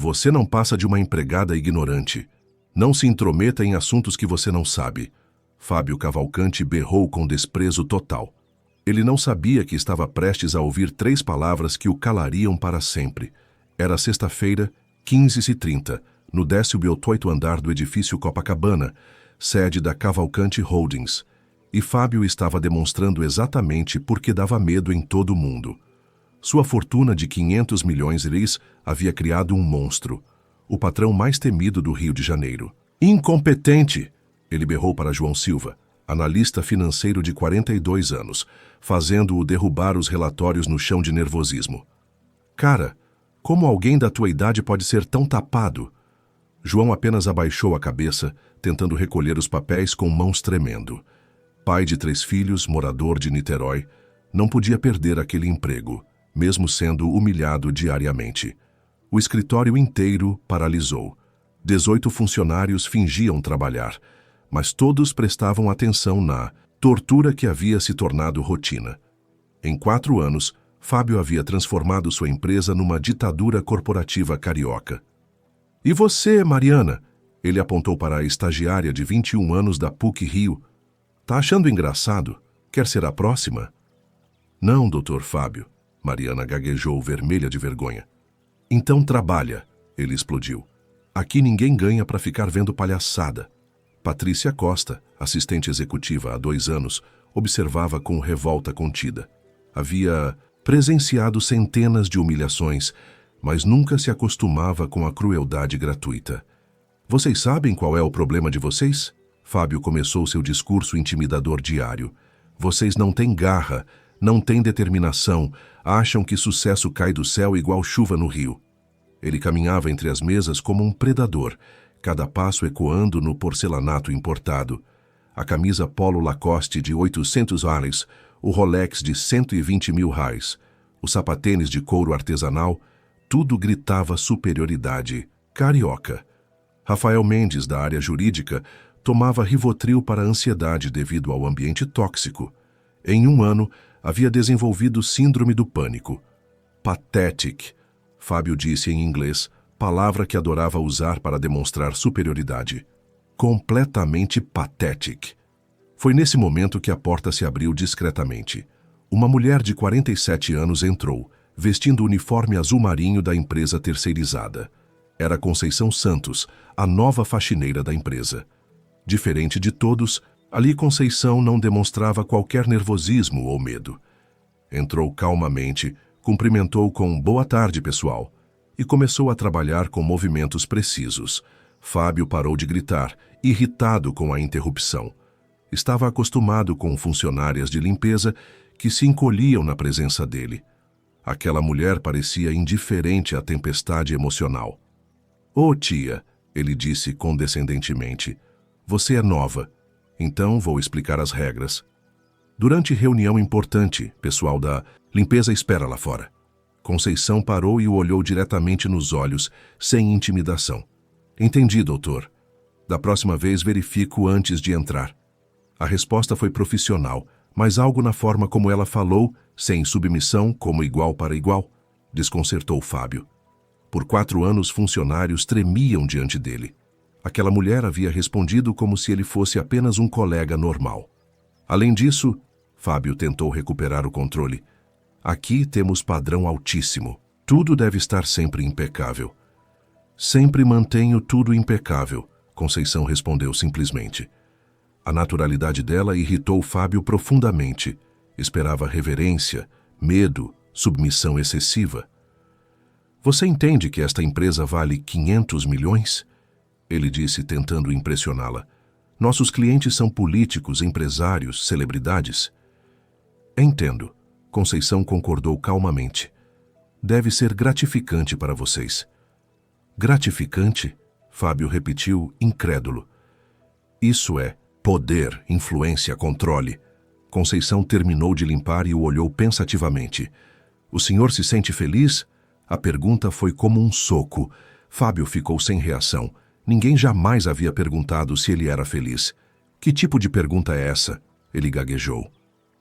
Você não passa de uma empregada ignorante. Não se intrometa em assuntos que você não sabe. Fábio Cavalcanti berrou com desprezo total. Ele não sabia que estava prestes a ouvir 3 palavras que o calariam para sempre. Era sexta-feira, 15h30, no 18º andar do edifício Copacabana, sede da Cavalcanti Holdings, e Fábio estava demonstrando exatamente por que dava medo em todo o mundo. Sua fortuna de 500 milhões havia criado um monstro, o patrão mais temido do Rio de Janeiro. Incompetente! Ele berrou para João Silva, analista financeiro de 42 anos, fazendo-o derrubar os relatórios no chão de nervosismo. Cara, como alguém da tua idade pode ser tão tapado? João apenas abaixou a cabeça, tentando recolher os papéis com mãos tremendo. Pai de 3 filhos, morador de Niterói, não podia perder aquele emprego, mesmo sendo humilhado diariamente. O escritório inteiro paralisou. 18 funcionários fingiam trabalhar, mas todos prestavam atenção na tortura que havia se tornado rotina. Em 4 anos, Fábio havia transformado sua empresa numa ditadura corporativa carioca. E você, Mariana? Ele apontou para a estagiária de 21 anos da PUC Rio. Tá achando engraçado? Quer ser a próxima? Não, doutor Fábio. Mariana gaguejou, vermelha de vergonha. Então trabalha, ele explodiu. Aqui ninguém ganha para ficar vendo palhaçada. Patrícia Costa, assistente executiva há 2 anos, observava com revolta contida. Havia presenciado centenas de humilhações, mas nunca se acostumava com a crueldade gratuita. Vocês sabem qual é o problema de vocês? Fábio começou seu discurso intimidador diário. Vocês não têm garra, não têm determinação, acham que sucesso cai do céu igual chuva no rio. Ele caminhava entre as mesas como um predador, cada passo ecoando no porcelanato importado. A camisa polo Lacoste de 800 reais, o Rolex de 120 mil reais, os sapatênis de couro artesanal, tudo gritava superioridade carioca. Rafael Mendes, da área jurídica, tomava Rivotril para a ansiedade devido ao ambiente tóxico. Em 1 ano, havia desenvolvido síndrome do pânico. Pathetic, Fábio disse em inglês, palavra que adorava usar para demonstrar superioridade. Completamente pathetic. Foi nesse momento que a porta se abriu discretamente. Uma mulher de 47 anos entrou, vestindo o uniforme azul marinho da empresa terceirizada. Era Conceição Santos, a nova faxineira da empresa. Diferente de todos, ali Conceição não demonstrava qualquer nervosismo ou medo. Entrou calmamente, cumprimentou com "Boa tarde, pessoal", e começou a trabalhar com movimentos precisos. Fábio parou de gritar, irritado com a interrupção. Estava acostumado com funcionárias de limpeza que se encolhiam na presença dele. Aquela mulher parecia indiferente à tempestade emocional. "Ô tia", ele disse condescendentemente, "você é nova, então vou explicar as regras. Durante reunião importante, pessoal da limpeza espera lá fora." Conceição parou e o olhou diretamente nos olhos, sem intimidação. "Entendi, doutor. Da próxima vez verifico antes de entrar." A resposta foi profissional, mas algo na forma como ela falou, sem submissão, como igual para igual, desconcertou Fábio. Por 4 anos, funcionários tremiam diante dele. Aquela mulher havia respondido como se ele fosse apenas um colega normal. Além disso, Fábio tentou recuperar o controle. "Aqui temos padrão altíssimo. Tudo deve estar sempre impecável." "Sempre mantenho tudo impecável", Conceição respondeu simplesmente. A naturalidade dela irritou Fábio profundamente. Esperava reverência, medo, submissão excessiva. "Você entende que esta empresa vale 500 milhões? Ele disse, tentando impressioná-la. "Nossos clientes são políticos, empresários, celebridades." "Entendo." Conceição concordou calmamente. "Deve ser gratificante para vocês." "Gratificante?" Fábio repetiu, incrédulo. "Isso é poder, influência, controle." Conceição terminou de limpar e o olhou pensativamente. "O senhor se sente feliz?" A pergunta foi como um soco. Fábio ficou sem reação. Ninguém jamais havia perguntado se ele era feliz. "Que tipo de pergunta é essa?" Ele gaguejou.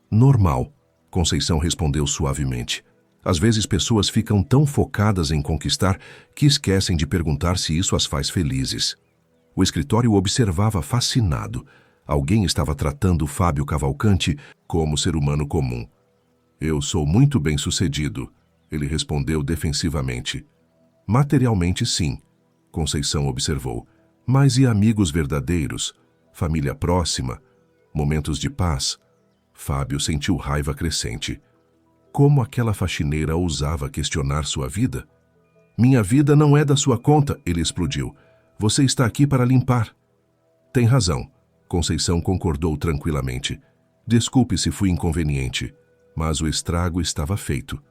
"Normal." Conceição respondeu suavemente. Às vezes pessoas ficam tão focadas em conquistar que esquecem de perguntar se isso as faz felizes. O escritório observava fascinado. Alguém estava tratando Fábio Cavalcanti como ser humano comum. Eu sou muito bem-sucedido, ele respondeu defensivamente. Materialmente, sim, Conceição observou. Mas e amigos verdadeiros? Família próxima? Momentos de paz? Fábio sentiu raiva crescente. Como aquela faxineira ousava questionar sua vida? Minha vida não é da sua conta, ele explodiu. Você está aqui para limpar. Tem razão, Conceição concordou tranquilamente. Desculpe se fui inconveniente, mas o estrago estava feito.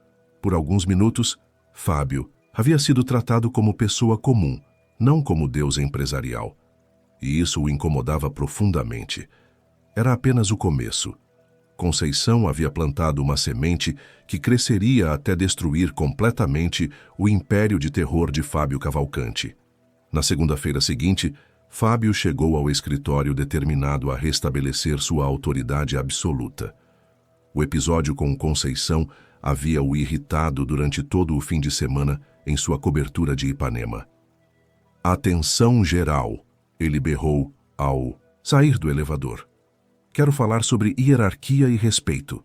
Por alguns minutos, Fábio havia sido tratado como pessoa comum, não como deus empresarial. E isso o incomodava profundamente. Era apenas o começo. Conceição havia plantado uma semente que cresceria até destruir completamente o império de terror de Fábio Cavalcanti. Na segunda-feira seguinte, Fábio chegou ao escritório determinado a restabelecer sua autoridade absoluta. O episódio com Conceição havia o irritado durante todo o fim de semana em sua cobertura de Ipanema. Atenção geral, ele berrou ao sair do elevador. Quero falar sobre hierarquia e respeito.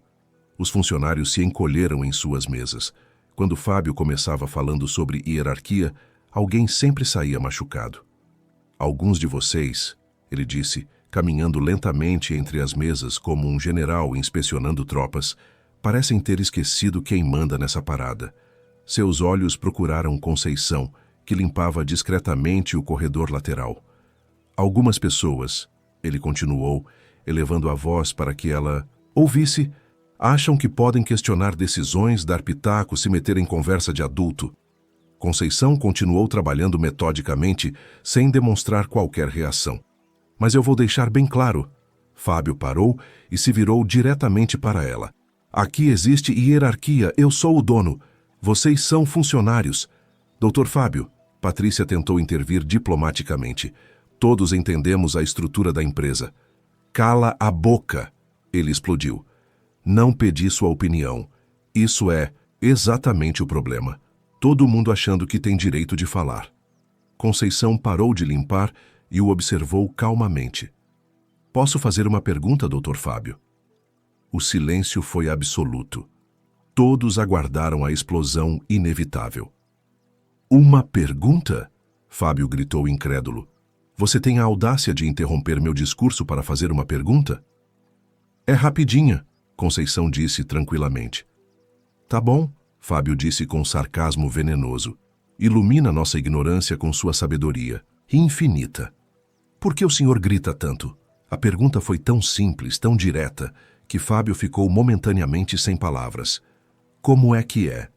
Os funcionários se encolheram em suas mesas. Quando Fábio começava falando sobre hierarquia, alguém sempre saía machucado. Alguns de vocês, ele disse, caminhando lentamente entre as mesas como um general inspecionando tropas, parecem ter esquecido quem manda nessa parada. Seus olhos procuraram Conceição, que limpava discretamente o corredor lateral. Algumas pessoas, ele continuou, elevando a voz para que ela ouvisse, acham que podem questionar decisões, dar pitaco, se meter em conversa de adulto. Conceição continuou trabalhando metodicamente, sem demonstrar qualquer reação. Mas eu vou deixar bem claro. Fábio parou e se virou diretamente para ela. Aqui existe hierarquia, eu sou o dono. Vocês são funcionários. Doutor Fábio, Patrícia tentou intervir diplomaticamente. Todos entendemos a estrutura da empresa. Cala a boca, ele explodiu. Não pedi sua opinião. Isso é exatamente o problema. Todo mundo achando que tem direito de falar. Conceição parou de limpar e o observou calmamente. Posso fazer uma pergunta, Dr. Fábio? O silêncio foi absoluto. Todos aguardaram a explosão inevitável. Uma pergunta? Fábio gritou incrédulo. Você tem a audácia de interromper meu discurso para fazer uma pergunta? É rapidinha, Conceição disse tranquilamente. Tá bom, Fábio disse com sarcasmo venenoso. Ilumina nossa ignorância com sua sabedoria, infinita. Por que o senhor grita tanto? A pergunta foi tão simples, tão direta, que Fábio ficou momentaneamente sem palavras. Como é que é?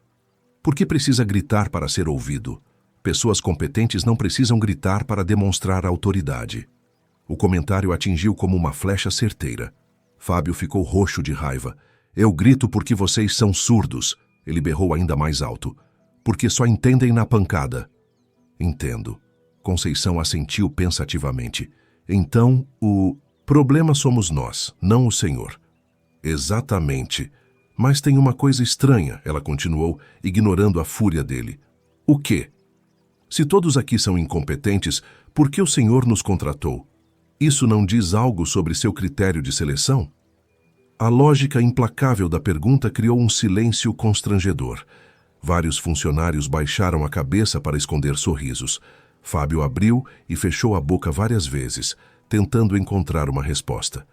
Por que precisa gritar para ser ouvido? Pessoas competentes não precisam gritar para demonstrar autoridade. O comentário atingiu como uma flecha certeira. Fábio ficou roxo de raiva. Eu grito porque vocês são surdos, ele berrou ainda mais alto. Porque só entendem na pancada. Entendo. Conceição assentiu pensativamente. Então, o problema somos nós, não o senhor. Exatamente. Mas tem uma coisa estranha, ela continuou, ignorando a fúria dele. O quê? Se todos aqui são incompetentes, por que o senhor nos contratou? Isso não diz algo sobre seu critério de seleção? A lógica implacável da pergunta criou um silêncio constrangedor. Vários funcionários baixaram a cabeça para esconder sorrisos. Fábio abriu e fechou a boca várias vezes, tentando encontrar uma resposta.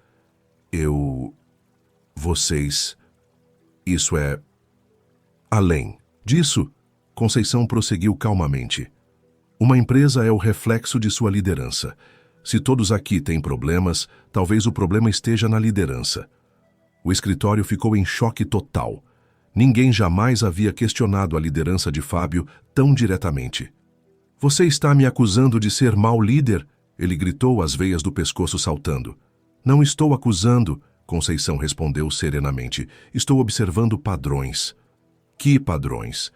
Vocês... Isso é... Além disso, Conceição prosseguiu calmamente. Uma empresa é o reflexo de sua liderança. Se todos aqui têm problemas, talvez o problema esteja na liderança. O escritório ficou em choque total. Ninguém jamais havia questionado a liderança de Fábio tão diretamente. Você está me acusando de ser mau líder? Ele gritou, as veias do pescoço saltando. Não estou acusando, Conceição respondeu serenamente. Estou observando padrões. Que padrões?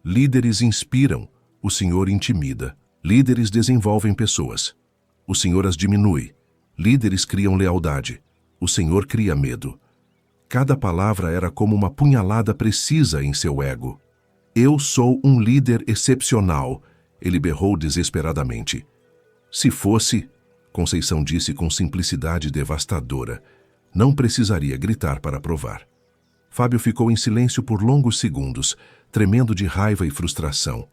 Líderes inspiram. O senhor intimida. Líderes desenvolvem pessoas. O senhor as diminui. Líderes criam lealdade. O senhor cria medo. Cada palavra era como uma punhalada precisa em seu ego. Eu sou um líder excepcional, ele berrou desesperadamente. Se fosse, Conceição disse com simplicidade devastadora, não precisaria gritar para provar. Fábio ficou em silêncio por longos segundos, tremendo de raiva e frustração.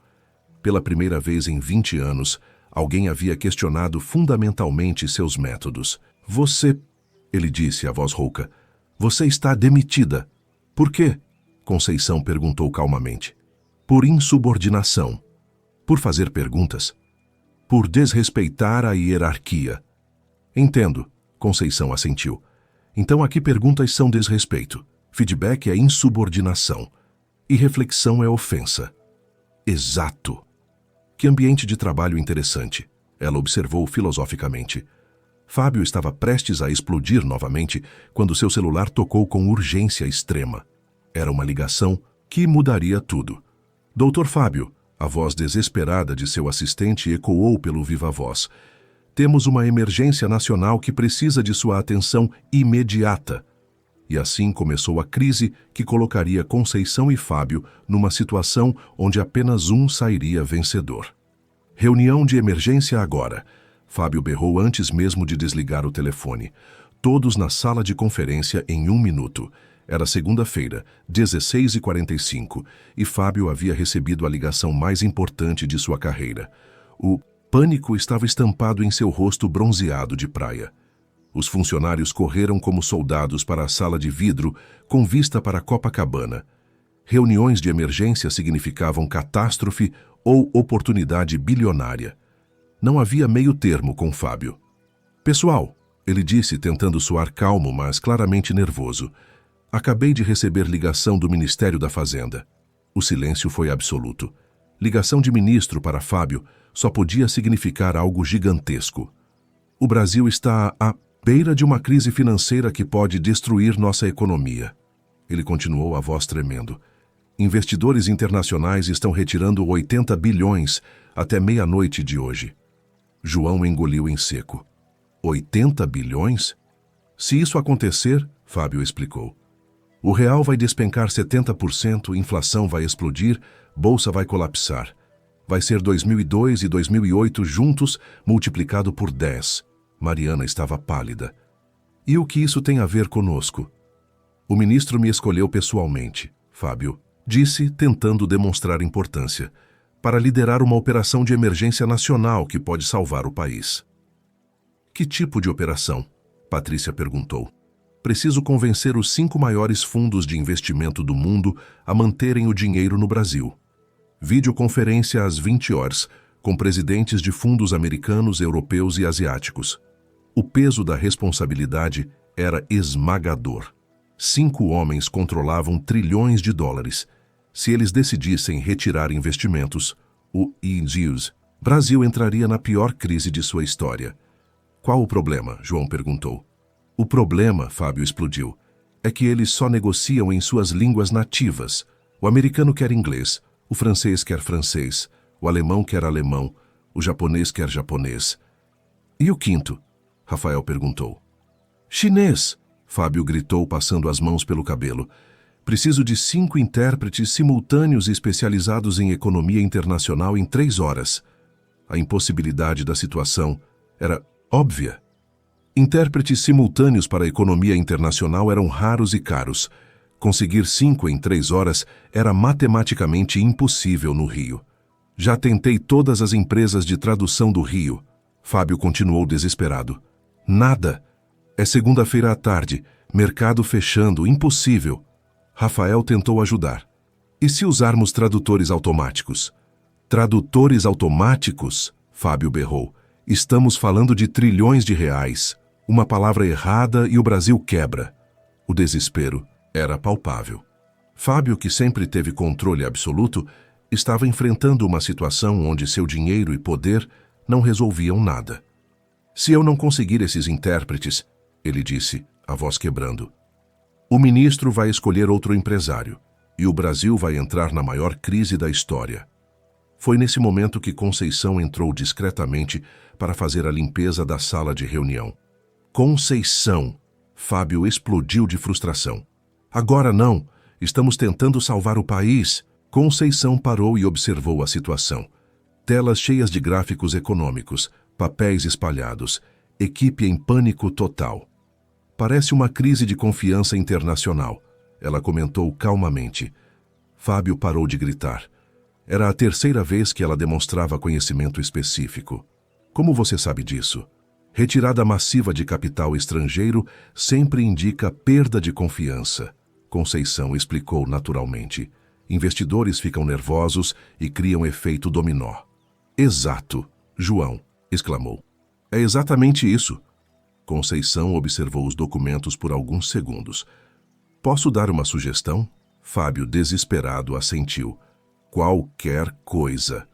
Pela primeira vez em 20 anos, alguém havia questionado fundamentalmente seus métodos. Você, ele disse a voz rouca, você está demitida. Por quê? Conceição perguntou calmamente. Por insubordinação. Por fazer perguntas. Por desrespeitar a hierarquia. Entendo, Conceição assentiu. Então aqui perguntas são desrespeito, feedback é insubordinação e reflexão é ofensa. Exato. Que ambiente de trabalho interessante, ela observou filosoficamente. Fábio estava prestes a explodir novamente quando seu celular tocou com urgência extrema. Era uma ligação que mudaria tudo. Doutor Fábio, a voz desesperada de seu assistente ecoou pelo viva-voz. Temos uma emergência nacional que precisa de sua atenção imediata. E assim começou a crise que colocaria Conceição e Fábio numa situação onde apenas um sairia vencedor. Reunião de emergência agora. Fábio berrou antes mesmo de desligar o telefone. Todos na sala de conferência em 1 minuto. Era segunda-feira, 16h45, e Fábio havia recebido a ligação mais importante de sua carreira. O pânico estava estampado em seu rosto bronzeado de praia. Os funcionários correram como soldados para a sala de vidro com vista para Copacabana. Reuniões de emergência significavam catástrofe ou oportunidade bilionária. Não havia meio termo com Fábio. Pessoal, ele disse tentando soar calmo, mas claramente nervoso. Acabei de receber ligação do Ministério da Fazenda. O silêncio foi absoluto. Ligação de ministro para Fábio só podia significar algo gigantesco. O Brasil está à beira de uma crise financeira que pode destruir nossa economia. Ele continuou, a voz tremendo. Investidores internacionais estão retirando 80 bilhões até meia-noite de hoje. João engoliu em seco. 80 bilhões? Se isso acontecer, Fábio explicou, o real vai despencar 70%, inflação vai explodir, bolsa vai colapsar. Vai ser 2002 e 2008 juntos, multiplicado por 10. Mariana estava pálida. E o que isso tem a ver conosco? O ministro me escolheu pessoalmente, Fábio disse, tentando demonstrar importância, para liderar uma operação de emergência nacional que pode salvar o país. Que tipo de operação? Patrícia perguntou. Preciso convencer os 5 maiores fundos de investimento do mundo a manterem o dinheiro no Brasil. Videoconferência às 20 horas, com presidentes de fundos americanos, europeus e asiáticos. O peso da responsabilidade era esmagador. 5 homens controlavam trilhões de dólares. Se eles decidissem retirar investimentos, o Brasil entraria na pior crise de sua história. Qual o problema? João perguntou. O problema, Fábio explodiu, é que eles só negociam em suas línguas nativas. O americano quer inglês, o francês quer francês, o alemão quer alemão, o japonês quer japonês. E o quinto? Rafael perguntou. Chinês, Fábio gritou passando as mãos pelo cabelo. Preciso de 5 intérpretes simultâneos especializados em economia internacional em 3 horas. A impossibilidade da situação era óbvia. Intérpretes simultâneos para a economia internacional eram raros e caros. Conseguir 5 em 3 horas era matematicamente impossível no Rio. Já tentei todas as empresas de tradução do Rio. Fábio continuou desesperado. Nada. É segunda-feira à tarde. Mercado fechando. Impossível. Rafael tentou ajudar. E se usarmos tradutores automáticos? Tradutores automáticos? Fábio berrou. Estamos falando de trilhões de reais. Uma palavra errada e o Brasil quebra. O desespero era palpável. Fábio, que sempre teve controle absoluto, estava enfrentando uma situação onde seu dinheiro e poder não resolviam nada. Se eu não conseguir esses intérpretes, ele disse, a voz quebrando, o ministro vai escolher outro empresário e o Brasil vai entrar na maior crise da história. Foi nesse momento que Conceição entrou discretamente para fazer a limpeza da sala de reunião. Conceição! Fábio explodiu de frustração. Agora não. Estamos tentando salvar o país. Conceição parou e observou a situação. Telas cheias de gráficos econômicos, papéis espalhados, equipe em pânico total. Parece uma crise de confiança internacional, ela comentou calmamente. Fábio parou de gritar. Era a terceira vez que ela demonstrava conhecimento específico. Como você sabe disso? Retirada massiva de capital estrangeiro sempre indica perda de confiança. Conceição explicou naturalmente. Investidores ficam nervosos e criam efeito dominó. Exato, João, exclamou. É exatamente isso. Conceição observou os documentos por alguns segundos. Posso dar uma sugestão? Fábio, desesperado, assentiu. Qualquer coisa.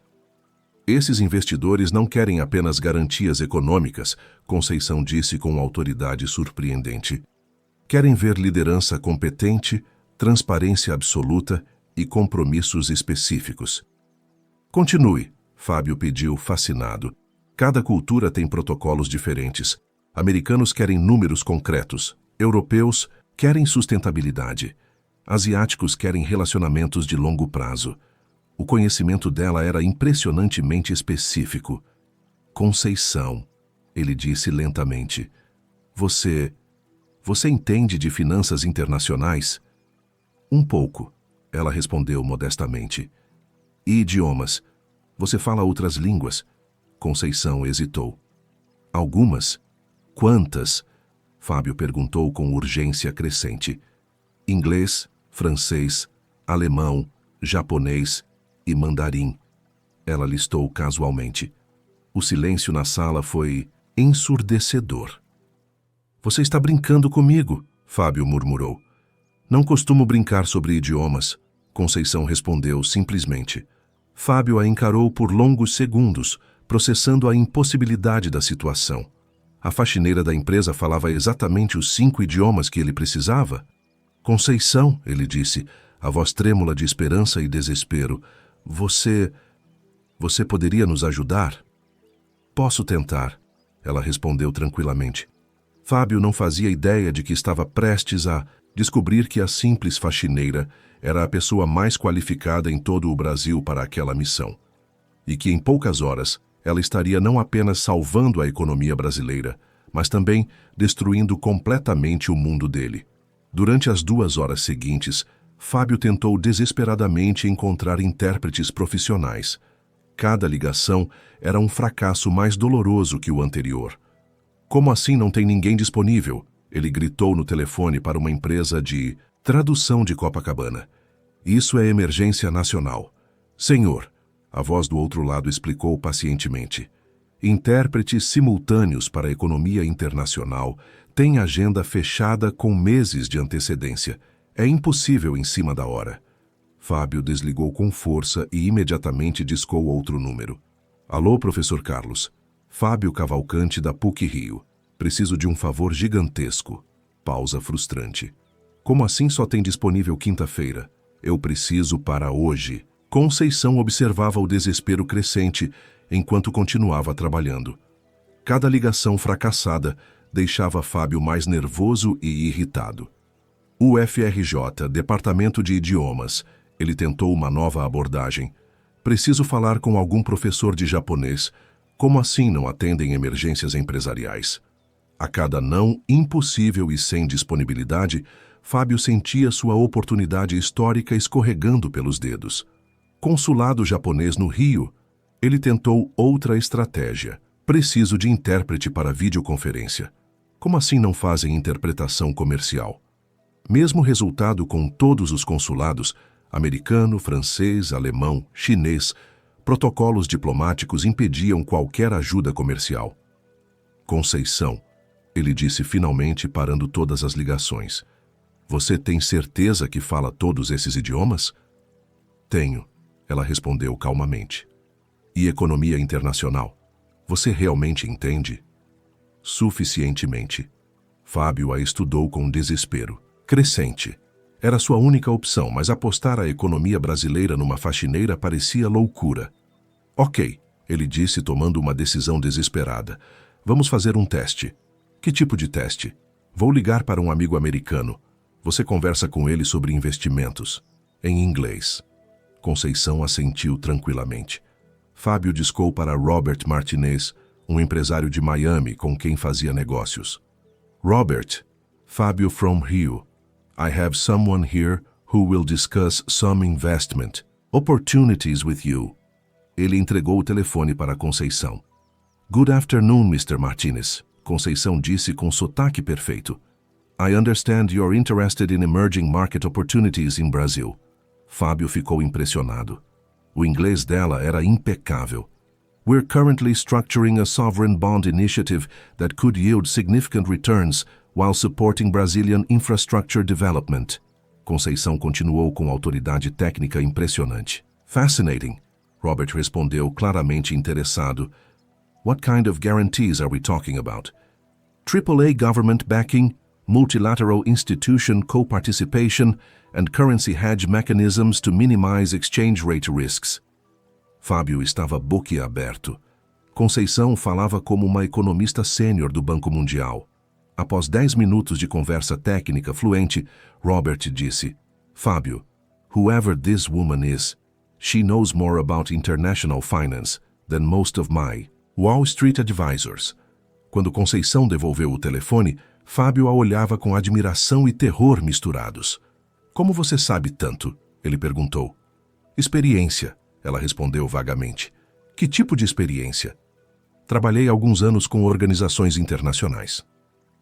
Esses investidores não querem apenas garantias econômicas, Conceição disse com autoridade surpreendente. Querem ver liderança competente, transparência absoluta e compromissos específicos. Continue, Fábio pediu, fascinado. Cada cultura tem protocolos diferentes. Americanos querem números concretos. Europeus querem sustentabilidade. Asiáticos querem relacionamentos de longo prazo. O conhecimento dela era impressionantemente específico. Conceição, ele disse lentamente. Você entende de finanças internacionais? Um pouco, ela respondeu modestamente. E idiomas? Você fala outras línguas? Conceição hesitou. Algumas? Quantas? Fábio perguntou com urgência crescente. Inglês, francês, alemão, japonês e mandarim. Ela listou casualmente. O silêncio na sala foi ensurdecedor. Você está brincando comigo, Fábio murmurou. Não costumo brincar sobre idiomas, Conceição respondeu simplesmente. Fábio a encarou por longos segundos, processando a impossibilidade da situação. A faxineira da empresa falava exatamente os 5 idiomas que ele precisava? Conceição, ele disse, a voz trêmula de esperança e desespero. Você poderia nos ajudar? Posso tentar, ela respondeu tranquilamente. Fábio não fazia ideia de que estava prestes a descobrir que a simples faxineira era a pessoa mais qualificada em todo o Brasil para aquela missão. E que em poucas horas ela estaria não apenas salvando a economia brasileira, mas também destruindo completamente o mundo dele. Durante as 2 horas seguintes, Fábio tentou desesperadamente encontrar intérpretes profissionais. Cada ligação era um fracasso mais doloroso que o anterior. Como assim não tem ninguém disponível? Ele gritou no telefone para uma empresa de tradução de Copacabana. Isso é emergência nacional. Senhor, a voz do outro lado explicou pacientemente. Intérpretes simultâneos para a economia internacional têm agenda fechada com meses de antecedência. É impossível em cima da hora. Fábio desligou com força e imediatamente discou outro número. Alô, professor Carlos. Fábio Cavalcante da PUC-Rio. Preciso de um favor gigantesco. Pausa frustrante. Como assim só tem disponível quinta-feira? Eu preciso para hoje. Conceição observava o desespero crescente enquanto continuava trabalhando. Cada ligação fracassada deixava Fábio mais nervoso e irritado. UFRJ, Departamento de Idiomas. Ele tentou uma nova abordagem. Preciso falar com algum professor de japonês. Como assim não atendem emergências empresariais? A cada não impossível e sem disponibilidade, Fábio sentia sua oportunidade histórica escorregando pelos dedos. Consulado japonês no Rio, ele tentou outra estratégia. Preciso de intérprete para videoconferência. Como assim não fazem interpretação comercial? Mesmo resultado com todos os consulados, americano, francês, alemão, chinês, protocolos diplomáticos impediam qualquer ajuda comercial. Conceição, ele disse finalmente parando todas as ligações. Você tem certeza que fala todos esses idiomas? Tenho, ela respondeu calmamente. E economia internacional? Você realmente entende? Suficientemente. Fábio a estudou com desespero. Crescente. Era sua única opção, mas apostar a economia brasileira numa faxineira parecia loucura. Ok, ele disse tomando uma decisão desesperada. Vamos fazer um teste. Que tipo de teste? Vou ligar para um amigo americano. Você conversa com ele sobre investimentos. Em inglês. Conceição assentiu tranquilamente. Fábio discou para Robert Martinez, um empresário de Miami com quem fazia negócios. Robert, Fábio from Rio. I have someone here who will discuss some investment opportunities with you. Ele entregou o telefone para Conceição. Good afternoon, Mr. Martinez. Conceição disse com sotaque perfeito. I understand you're interested in emerging market opportunities in Brazil. Fábio ficou impressionado. O inglês dela era impecável. We're currently structuring a sovereign bond initiative that could yield significant returns while supporting Brazilian infrastructure development. Conceição continuou com autoridade técnica impressionante. Fascinating. Robert respondeu claramente interessado. What kind of guarantees are we talking about? AAA government backing, multilateral institution co-participation, and currency hedge mechanisms to minimize exchange rate risks. Fábio estava boquiaberto. Conceição falava como uma economista sênior do Banco Mundial. Após 10 minutos de conversa técnica fluente, Robert disse, Fábio, whoever this woman is, she knows more about international finance than most of my Wall Street advisors. Quando Conceição devolveu o telefone, Fábio a olhava com admiração e terror misturados. Como você sabe tanto? Ele perguntou. Experiência, ela respondeu vagamente. Que tipo de experiência? Trabalhei alguns anos com organizações internacionais.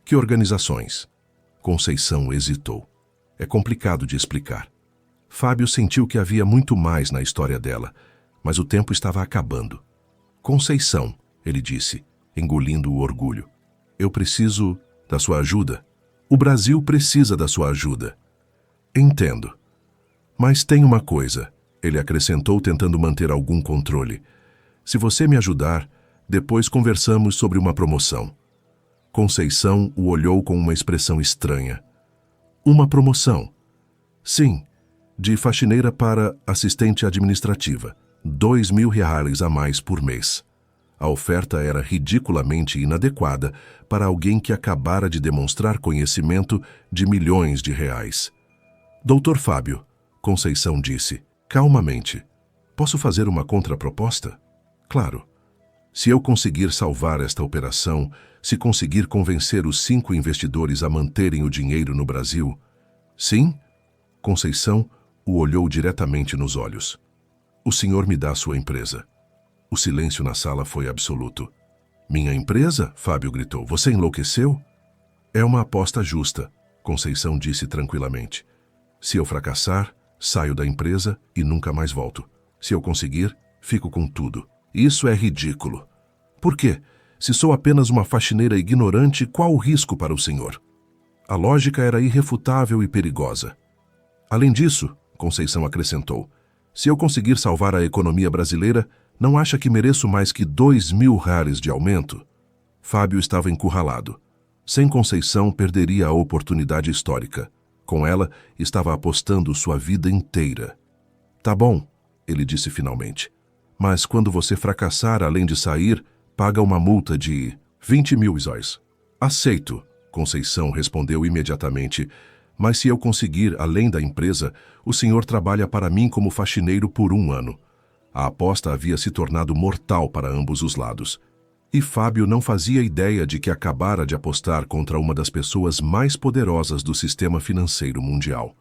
Que organizações? Conceição hesitou. É complicado de explicar. Fábio sentiu que havia muito mais na história dela, mas o tempo estava acabando. Conceição, ele disse, engolindo o orgulho. Eu preciso da sua ajuda. O Brasil precisa da sua ajuda. Entendo. Mas tem uma coisa, ele acrescentou tentando manter algum controle. Se você me ajudar, depois conversamos sobre uma promoção. Conceição o olhou com uma expressão estranha. Uma promoção? Sim, de faxineira para assistente administrativa. R$ 2.000 a mais por mês. A oferta era ridiculamente inadequada para alguém que acabara de demonstrar conhecimento de milhões de reais. Doutor Fábio, Conceição disse, calmamente, posso fazer uma contraproposta? Claro. Se eu conseguir salvar esta operação, se conseguir convencer os 5 investidores a manterem o dinheiro no Brasil... Sim? Conceição o olhou diretamente nos olhos. O senhor me dá sua empresa. O silêncio na sala foi absoluto. Minha empresa? Fábio gritou. Você enlouqueceu? É uma aposta justa, Conceição disse tranquilamente. Se eu fracassar, saio da empresa e nunca mais volto. Se eu conseguir, fico com tudo. Isso é ridículo. Por quê? Se sou apenas uma faxineira ignorante, qual o risco para o senhor? A lógica era irrefutável e perigosa. Além disso, Conceição acrescentou, se eu conseguir salvar a economia brasileira, não acha que mereço mais que R$ 2.000 de aumento? Fábio estava encurralado. Sem Conceição, perderia a oportunidade histórica. Com ela, estava apostando sua vida inteira. Tá bom, ele disse finalmente. Mas quando você fracassar, além de sair, paga uma multa de 20.000 sóis. Aceito, Conceição respondeu imediatamente. Mas se eu conseguir, além da empresa, o senhor trabalha para mim como faxineiro por 1 ano. A aposta havia se tornado mortal para ambos os lados. E Fábio não fazia ideia de que acabara de apostar contra uma das pessoas mais poderosas do sistema financeiro mundial.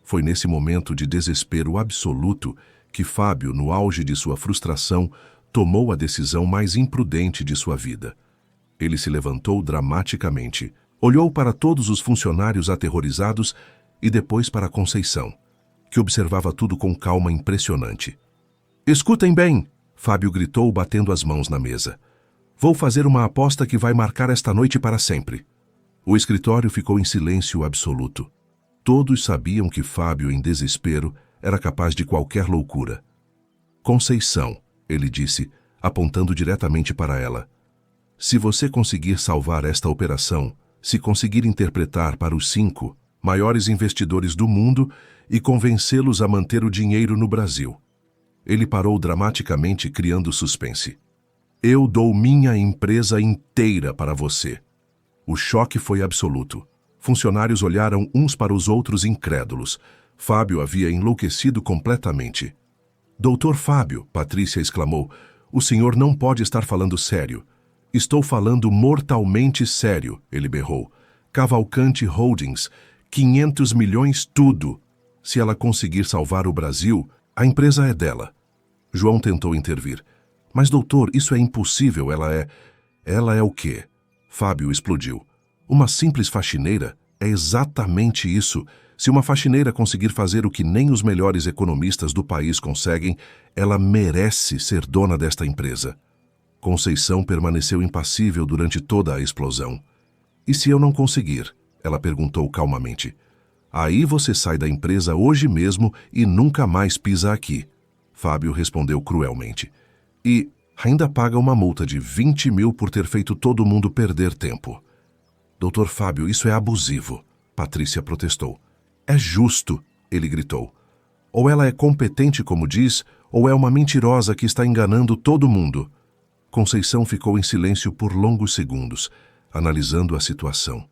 Foi nesse momento de desespero absoluto que Fábio, no auge de sua frustração, tomou a decisão mais imprudente de sua vida. Ele se levantou dramaticamente, olhou para todos os funcionários aterrorizados e depois para Conceição, que observava tudo com calma impressionante. Escutem bem, Fábio gritou batendo as mãos na mesa. Vou fazer uma aposta que vai marcar esta noite para sempre. O escritório ficou em silêncio absoluto. Todos sabiam que Fábio, em desespero, era capaz de qualquer loucura. Conceição, ele disse, apontando diretamente para ela. Se você conseguir salvar esta operação, se conseguir interpretar para os 5 maiores investidores do mundo e convencê-los a manter o dinheiro no Brasil. Ele parou dramaticamente, criando suspense. Eu dou minha empresa inteira para você. O choque foi absoluto. Funcionários olharam uns para os outros incrédulos. Fábio havia enlouquecido completamente. Doutor Fábio, Patrícia exclamou, o senhor não pode estar falando sério. Estou falando mortalmente sério, ele berrou. Cavalcante Holdings, 500 milhões tudo. Se ela conseguir salvar o Brasil, a empresa é dela. João tentou intervir. Mas, doutor, isso é impossível, ela é o quê? Fábio explodiu. Uma simples faxineira? É exatamente isso. Se uma faxineira conseguir fazer o que nem os melhores economistas do país conseguem, ela merece ser dona desta empresa. Conceição permaneceu impassível durante toda a explosão. E se eu não conseguir? Ela perguntou calmamente. Aí você sai da empresa hoje mesmo e nunca mais pisa aqui. Fábio respondeu cruelmente. E ainda paga uma multa de 20 mil por ter feito todo mundo perder tempo. Doutor Fábio, isso é abusivo, Patrícia protestou. É justo, ele gritou. Ou ela é competente como diz, ou é uma mentirosa que está enganando todo mundo. Conceição ficou em silêncio por longos segundos, analisando a situação.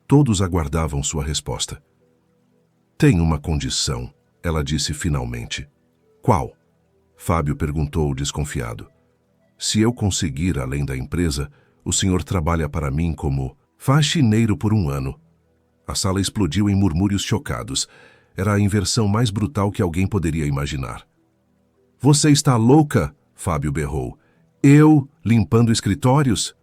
Todos aguardavam sua resposta. Tem uma condição, ela disse finalmente. Qual? Fábio perguntou desconfiado. Se eu conseguir além da empresa, o senhor trabalha para mim como faxineiro por 1 ano. A sala explodiu em murmúrios chocados. Era a inversão mais brutal que alguém poderia imaginar. Você está louca? Fábio berrou. Eu, limpando escritórios?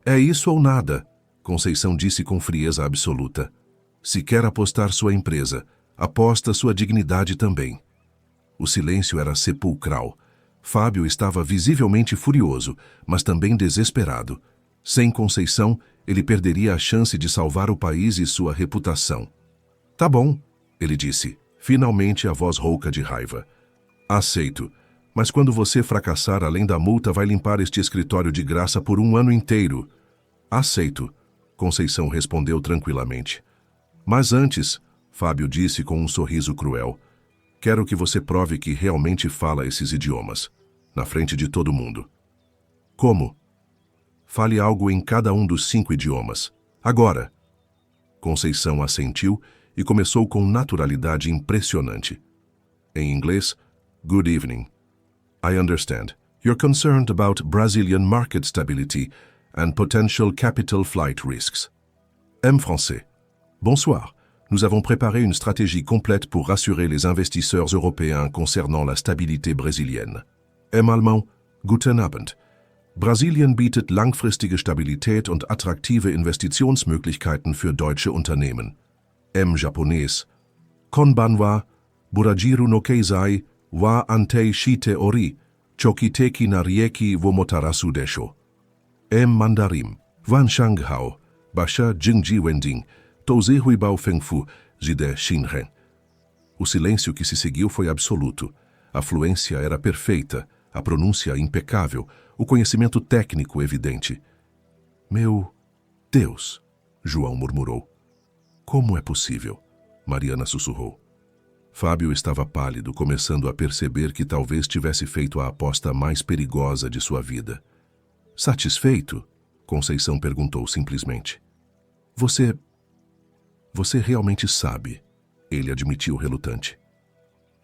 É isso ou nada, Conceição disse com frieza absoluta. Se quer apostar sua empresa, aposta sua dignidade também. O silêncio era sepulcral. Fábio estava visivelmente furioso, mas também desesperado. Sem Conceição, ele perderia a chance de salvar o país e sua reputação. Tá bom, ele disse, finalmente a voz rouca de raiva. Aceito, mas quando você fracassar além da multa vai limpar este escritório de graça por 1 ano inteiro. Aceito, Conceição respondeu tranquilamente. Mas antes, Fábio disse com um sorriso cruel, quero que você prove que realmente fala esses idiomas, na frente de todo mundo. Como? Fale algo em cada um dos 5 idiomas. Agora! Conceição assentiu e começou com naturalidade impressionante. Em inglês, Good evening. I understand. You're concerned about Brazilian market stability and potential capital flight risks. En français. Bonsoir. Nous avons préparé une stratégie complète pour rassurer les investisseurs européens concernant la stabilité brésilienne. En allemand, Guten Abend. Brasilien bietet langfristige Stabilität und attraktive Investitionsmöglichkeiten für deutsche Unternehmen. Im Japonês, Konbanwa, Burajiru no Keizai, wa Antei Shite Ori, Chokiteki Narieki wo Motarasu Desho. Im Mandarim, Wan Shanghao, Basha Jingji Wending, Touze Huibao Fengfu, Jide Shinren. O silêncio que se seguiu foi absoluto. A fluência era perfeita, a pronúncia impecável, o conhecimento técnico evidente. Meu Deus, João murmurou. Como é possível? Mariana sussurrou. Fábio estava pálido, começando a perceber que talvez tivesse feito a aposta mais perigosa de sua vida. Satisfeito? Conceição perguntou simplesmente. Você realmente sabe, ele admitiu relutante.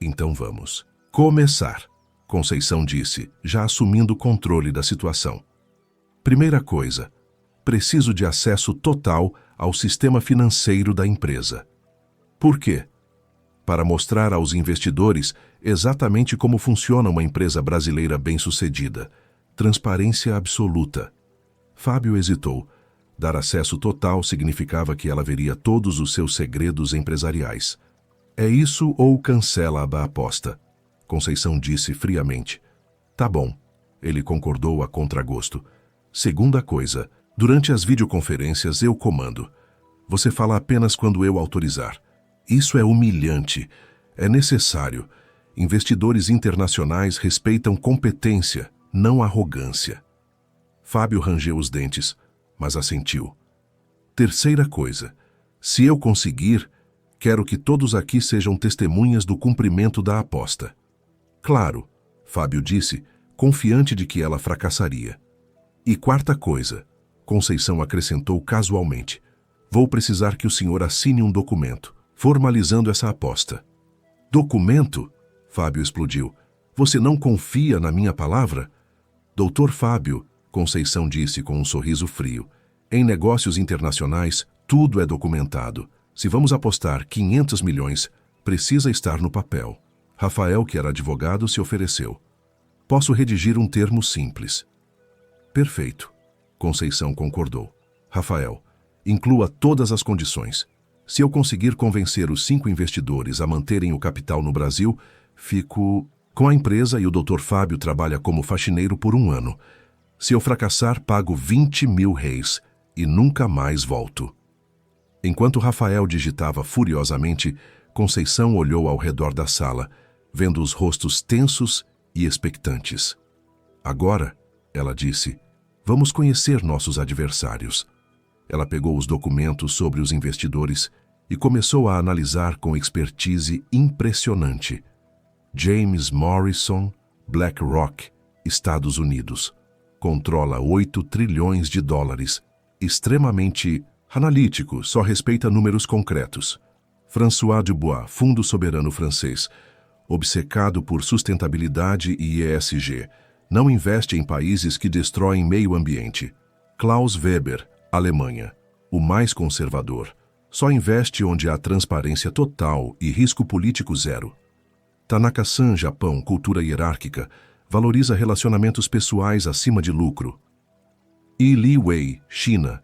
Então vamos começar, Conceição disse, já assumindo o controle da situação. Primeira coisa, preciso de acesso total ao sistema financeiro da empresa. Por quê? Para mostrar aos investidores exatamente como funciona uma empresa brasileira bem-sucedida. Transparência absoluta. Fábio hesitou. Dar acesso total significava que ela veria todos os seus segredos empresariais. É isso ou cancela a aposta? Conceição disse friamente. Tá bom. Ele concordou a contragosto. Segunda coisa, durante as videoconferências eu comando. Você fala apenas quando eu autorizar. Isso é humilhante. É necessário. Investidores internacionais respeitam competência, não arrogância. Fábio rangeu os dentes, mas assentiu. Terceira coisa, se eu conseguir, quero que todos aqui sejam testemunhas do cumprimento da aposta. Claro, Fábio disse, confiante de que ela fracassaria. E quarta coisa, Conceição acrescentou casualmente, Vou precisar que o senhor assine um documento, formalizando essa aposta. Documento? Fábio explodiu. Você não confia na minha palavra? Doutor Fábio, Conceição disse com um sorriso frio, em negócios internacionais, tudo é documentado. Se vamos apostar 500 milhões, precisa estar no papel. Rafael, que era advogado, se ofereceu. Posso redigir um termo simples. Perfeito. Conceição concordou. Rafael, inclua todas as condições. Se eu conseguir convencer os 5 investidores a manterem o capital no Brasil, fico com a empresa e o Dr. Fábio trabalha como faxineiro por 1 ano. Se eu fracassar, pago 20 mil réis e nunca mais volto. Enquanto Rafael digitava furiosamente, Conceição olhou ao redor da sala, vendo os rostos tensos e expectantes. Agora, ela disse, vamos conhecer nossos adversários. Ela pegou os documentos sobre os investidores e começou a analisar com expertise impressionante. James Morrison, BlackRock, Estados Unidos. Controla 8 trilhões de dólares. Extremamente analítico, só respeita números concretos. François Dubois, Fundo Soberano Francês. Obcecado por sustentabilidade e ESG. Não investe em países que destroem meio ambiente. Klaus Weber, Alemanha. O mais conservador. Só investe onde há transparência total e risco político zero. Tanaka-san, Japão, cultura hierárquica, valoriza relacionamentos pessoais acima de lucro. E Li Wei, China,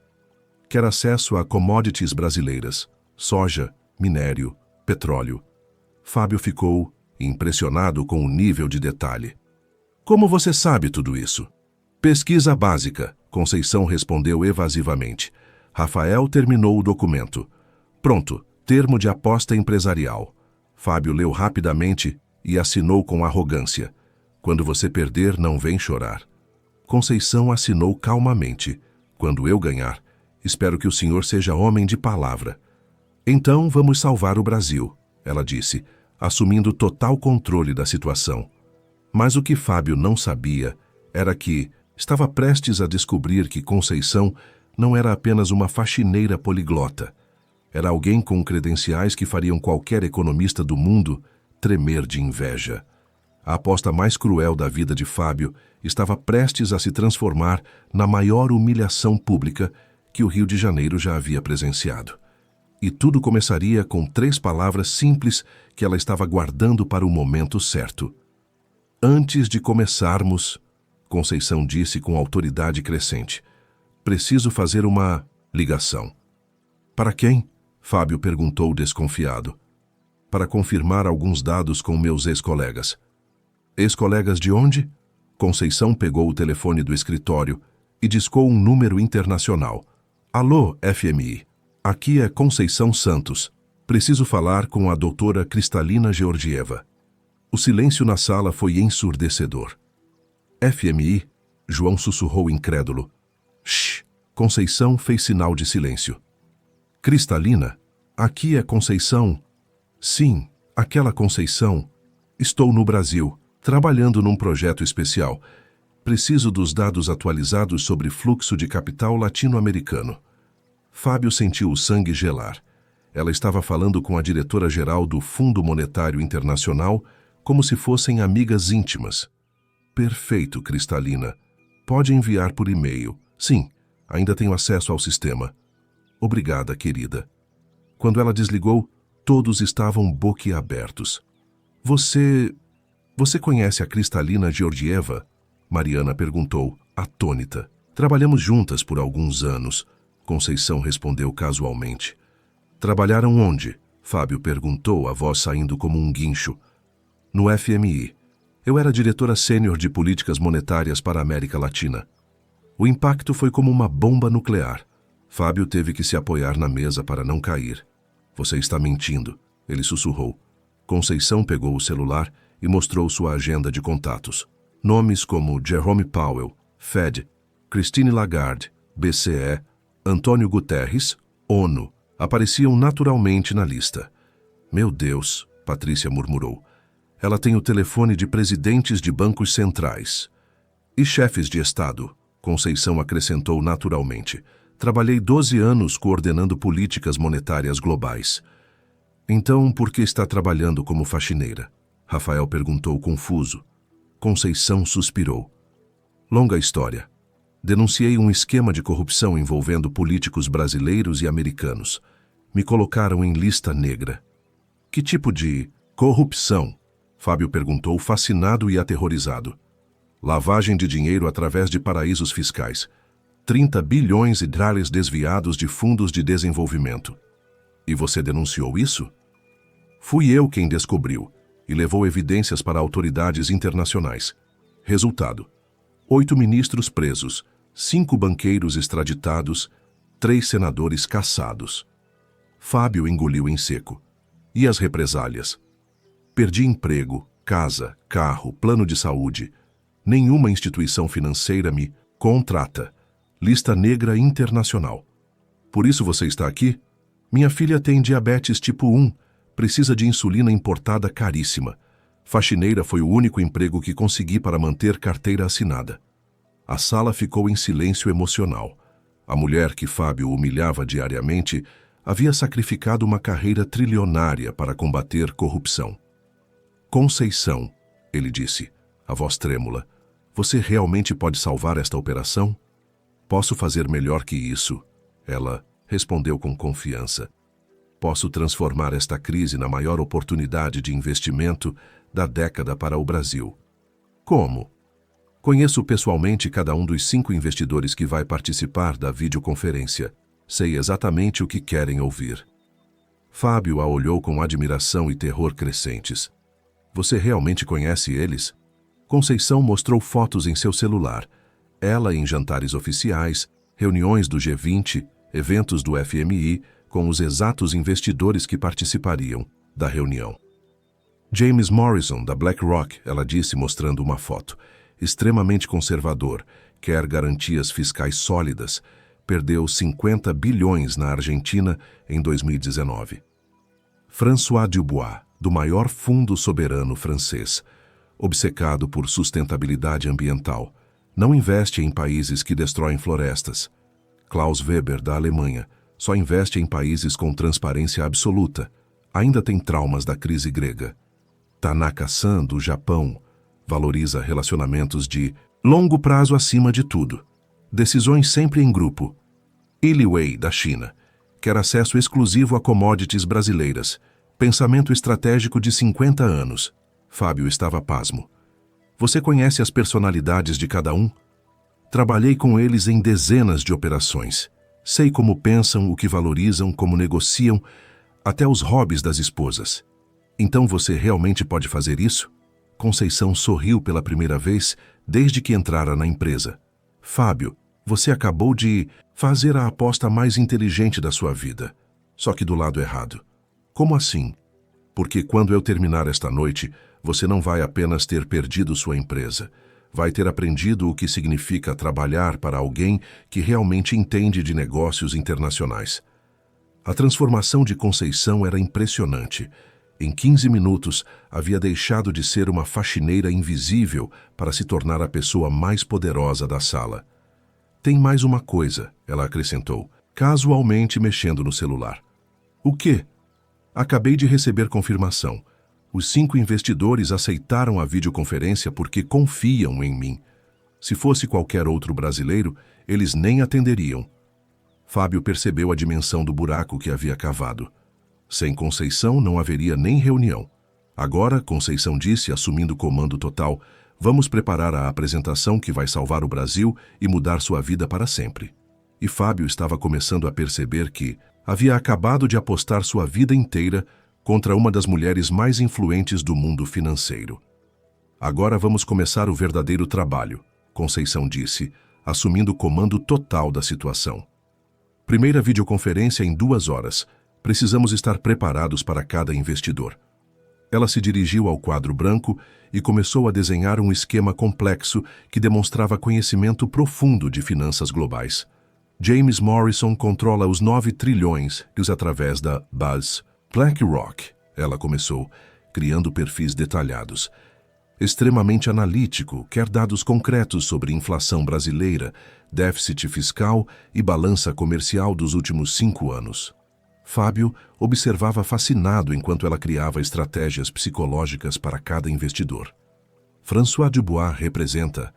quer acesso a commodities brasileiras, soja, minério, petróleo. Fábio ficou impressionado com o nível de detalhe. Como você sabe tudo isso? Pesquisa básica, Conceição respondeu evasivamente. Rafael terminou o documento. Pronto, termo de aposta empresarial. Fábio leu rapidamente e assinou com arrogância. Quando você perder, não vem chorar. Conceição assinou calmamente. Quando eu ganhar, espero que o senhor seja homem de palavra. Então vamos salvar o Brasil, ela disse, assumindo total controle da situação. Mas o que Fábio não sabia era que estava prestes a descobrir que Conceição não era apenas uma faxineira poliglota. Era alguém com credenciais que fariam qualquer economista do mundo tremer de inveja. A aposta mais cruel da vida de Fábio estava prestes a se transformar na maior humilhação pública que o Rio de Janeiro já havia presenciado. E tudo começaria com 3 palavras simples que ela estava guardando para o momento certo. Antes de começarmos, Conceição disse com autoridade crescente, preciso fazer uma ligação. Para quem? Fábio perguntou desconfiado. Para confirmar alguns dados com meus ex-colegas. Ex-colegas de onde? Conceição pegou o telefone do escritório e discou um número internacional. Alô, FMI. Aqui é Conceição Santos. Preciso falar com a doutora Cristalina Georgieva. O silêncio na sala foi ensurdecedor. FMI? João sussurrou incrédulo. Shh! Conceição fez sinal de silêncio. Cristalina? Aqui é Conceição. Sim, aquela Conceição. Estou no Brasil, trabalhando num projeto especial. Preciso dos dados atualizados sobre fluxo de capital latino-americano. Fábio sentiu o sangue gelar. Ela estava falando com a diretora-geral do Fundo Monetário Internacional como se fossem amigas íntimas. Perfeito, Cristalina. Pode enviar por e-mail. Sim, ainda tenho acesso ao sistema. Obrigada, querida. Quando ela desligou, todos estavam boquiabertos. Você conhece a Cristalina Georgieva? Mariana perguntou, atônita. Trabalhamos juntas por alguns anos. Conceição respondeu casualmente. Trabalharam onde? Fábio perguntou, a voz saindo como um guincho. No FMI. Eu era diretora sênior de políticas monetárias para a América Latina. O impacto foi como uma bomba nuclear. Fábio teve que se apoiar na mesa para não cair. Você está mentindo, ele sussurrou. Conceição pegou o celular e mostrou sua agenda de contatos. Nomes como Jerome Powell, Fed, Christine Lagarde, BCE, Antônio Guterres, ONU, apareciam naturalmente na lista. Meu Deus, Patrícia murmurou. Ela tem o telefone de presidentes de bancos centrais. E chefes de Estado, Conceição acrescentou naturalmente. Trabalhei 12 anos coordenando políticas monetárias globais. Então, por que está trabalhando como faxineira? Rafael perguntou confuso. Conceição suspirou. Longa história. Denunciei um esquema de corrupção envolvendo políticos brasileiros e americanos. Me colocaram em lista negra. Que tipo de corrupção? Fábio perguntou, fascinado e aterrorizado. Lavagem de dinheiro através de paraísos fiscais. 30 bilhões de dólares desviados de fundos de desenvolvimento. E você denunciou isso? Fui eu quem descobriu e levou evidências para autoridades internacionais. Resultado: 8 ministros presos, 5 banqueiros extraditados, 3 senadores cassados. Fábio engoliu em seco. E as represálias? Perdi emprego, casa, carro, plano de saúde. Nenhuma instituição financeira me contrata. Lista negra internacional. Por isso você está aqui? Minha filha tem diabetes tipo 1, precisa de insulina importada caríssima. Faxineira foi o único emprego que consegui para manter carteira assinada. A sala ficou em silêncio emocional. A mulher que Fábio humilhava diariamente havia sacrificado uma carreira trilionária para combater corrupção. Conceição, ele disse, a voz trêmula, você realmente pode salvar esta operação? Posso fazer melhor que isso, ela respondeu com confiança. Posso transformar esta crise na maior oportunidade de investimento da década para o Brasil. Como? Conheço pessoalmente cada um dos 5 investidores que vai participar da videoconferência. Sei exatamente o que querem ouvir. Fábio a olhou com admiração e terror crescentes. Você realmente conhece eles? Conceição mostrou fotos em seu celular. Ela em jantares oficiais, reuniões do G20, eventos do FMI, com os exatos investidores que participariam da reunião. James Morrison, da BlackRock, ela disse mostrando uma foto. Extremamente conservador, quer garantias fiscais sólidas, perdeu 50 bilhões na Argentina em 2019. François Dubois, do maior fundo soberano francês, obcecado por sustentabilidade ambiental, não investe em países que destroem florestas. Klaus Weber, da Alemanha, só investe em países com transparência absoluta. Ainda tem traumas da crise grega. Tanaka-san, do Japão, valoriza relacionamentos de longo prazo acima de tudo. Decisões sempre em grupo. Li Wei, da China, quer acesso exclusivo a commodities brasileiras. Pensamento estratégico de 50 anos. Fábio estava pasmo. Você conhece as personalidades de cada um? Trabalhei com eles em dezenas de operações. Sei como pensam, o que valorizam, como negociam, até os hobbies das esposas. Então você realmente pode fazer isso? Conceição sorriu pela primeira vez desde que entrara na empresa. Fábio, você acabou de fazer a aposta mais inteligente da sua vida. Só que do lado errado. Como assim? Porque quando eu terminar esta noite, você não vai apenas ter perdido sua empresa. Vai ter aprendido o que significa trabalhar para alguém que realmente entende de negócios internacionais. A transformação de Conceição era impressionante. Em 15 minutos, havia deixado de ser uma faxineira invisível para se tornar a pessoa mais poderosa da sala. Tem mais uma coisa, ela acrescentou, casualmente mexendo no celular. O quê? Acabei de receber confirmação. Os 5 investidores aceitaram a videoconferência porque confiam em mim. Se fosse qualquer outro brasileiro, eles nem atenderiam. Fábio percebeu a dimensão do buraco que havia cavado. Sem Conceição não haveria nem reunião. Agora, Conceição disse, assumindo o comando total, vamos preparar a apresentação que vai salvar o Brasil e mudar sua vida para sempre. E Fábio estava começando a perceber que havia acabado de apostar sua vida inteira contra uma das mulheres mais influentes do mundo financeiro. Agora vamos começar o verdadeiro trabalho, Conceição disse, assumindo o comando total da situação. Primeira videoconferência em 2 horas. Precisamos estar preparados para cada investidor. Ela se dirigiu ao quadro branco e começou a desenhar um esquema complexo que demonstrava conhecimento profundo de finanças globais. James Morrison controla os 9 trilhões através da BlackRock. Ela começou, criando perfis detalhados. Extremamente analítico, quer dados concretos sobre inflação brasileira, déficit fiscal e balança comercial dos últimos 5 anos. Fábio observava fascinado enquanto ela criava estratégias psicológicas para cada investidor. François Dubois representa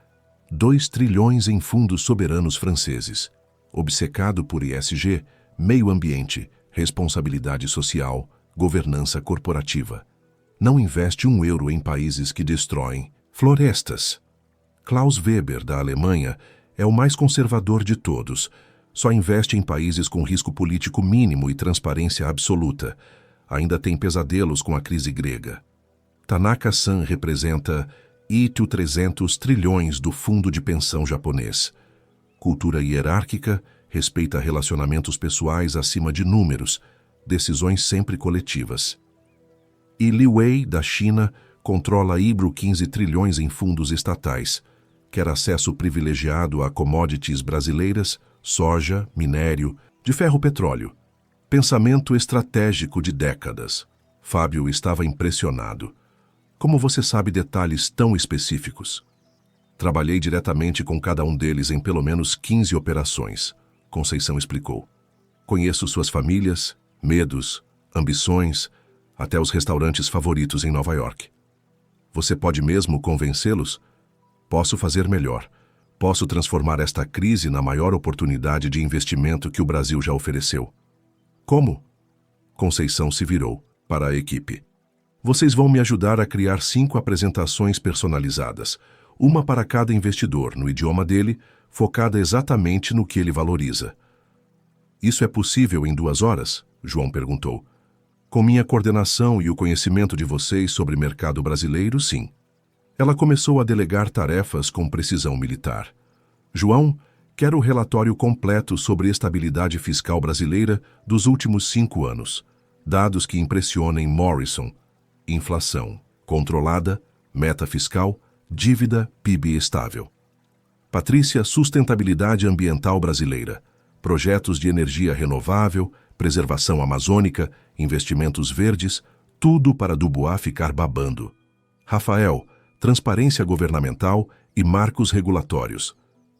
2 trilhões em fundos soberanos franceses, obcecado por ESG, meio ambiente, responsabilidade social, governança corporativa. Não investe €1 em países que destroem florestas. Klaus Weber, da Alemanha, é o mais conservador de todos. Só investe em países com risco político mínimo e transparência absoluta. Ainda tem pesadelos com a crise grega. Tanaka-san representa 300 trilhões do fundo de pensão japonês. Cultura hierárquica, respeita relacionamentos pessoais acima de números, decisões sempre coletivas. E Li Wei, da China, controla 15 trilhões em fundos estatais, quer acesso privilegiado a commodities brasileiras, soja, minério, de ferro-petróleo. Pensamento estratégico de décadas. Fábio estava impressionado. Como você sabe detalhes tão específicos? Trabalhei diretamente com cada um deles em pelo menos 15 operações, Conceição explicou. Conheço suas famílias, medos, ambições, até os restaurantes favoritos em Nova York. Você pode mesmo convencê-los? Posso fazer melhor. Posso transformar esta crise na maior oportunidade de investimento que o Brasil já ofereceu. Como? Conceição se virou para a equipe. Vocês vão me ajudar a criar 5 apresentações personalizadas, uma para cada investidor, no idioma dele, focada exatamente no que ele valoriza. Isso é possível em 2 horas? João perguntou. Com minha coordenação e o conhecimento de vocês sobre mercado brasileiro, sim. Ela começou a delegar tarefas com precisão militar. João, quero o relatório completo sobre estabilidade fiscal brasileira dos últimos 5 anos. Dados que impressionem Morrison. Inflação controlada, meta fiscal, dívida, PIB estável. Patrícia, sustentabilidade ambiental brasileira. Projetos de energia renovável, preservação amazônica, investimentos verdes, tudo para Dubois ficar babando. Rafael, transparência governamental e marcos regulatórios.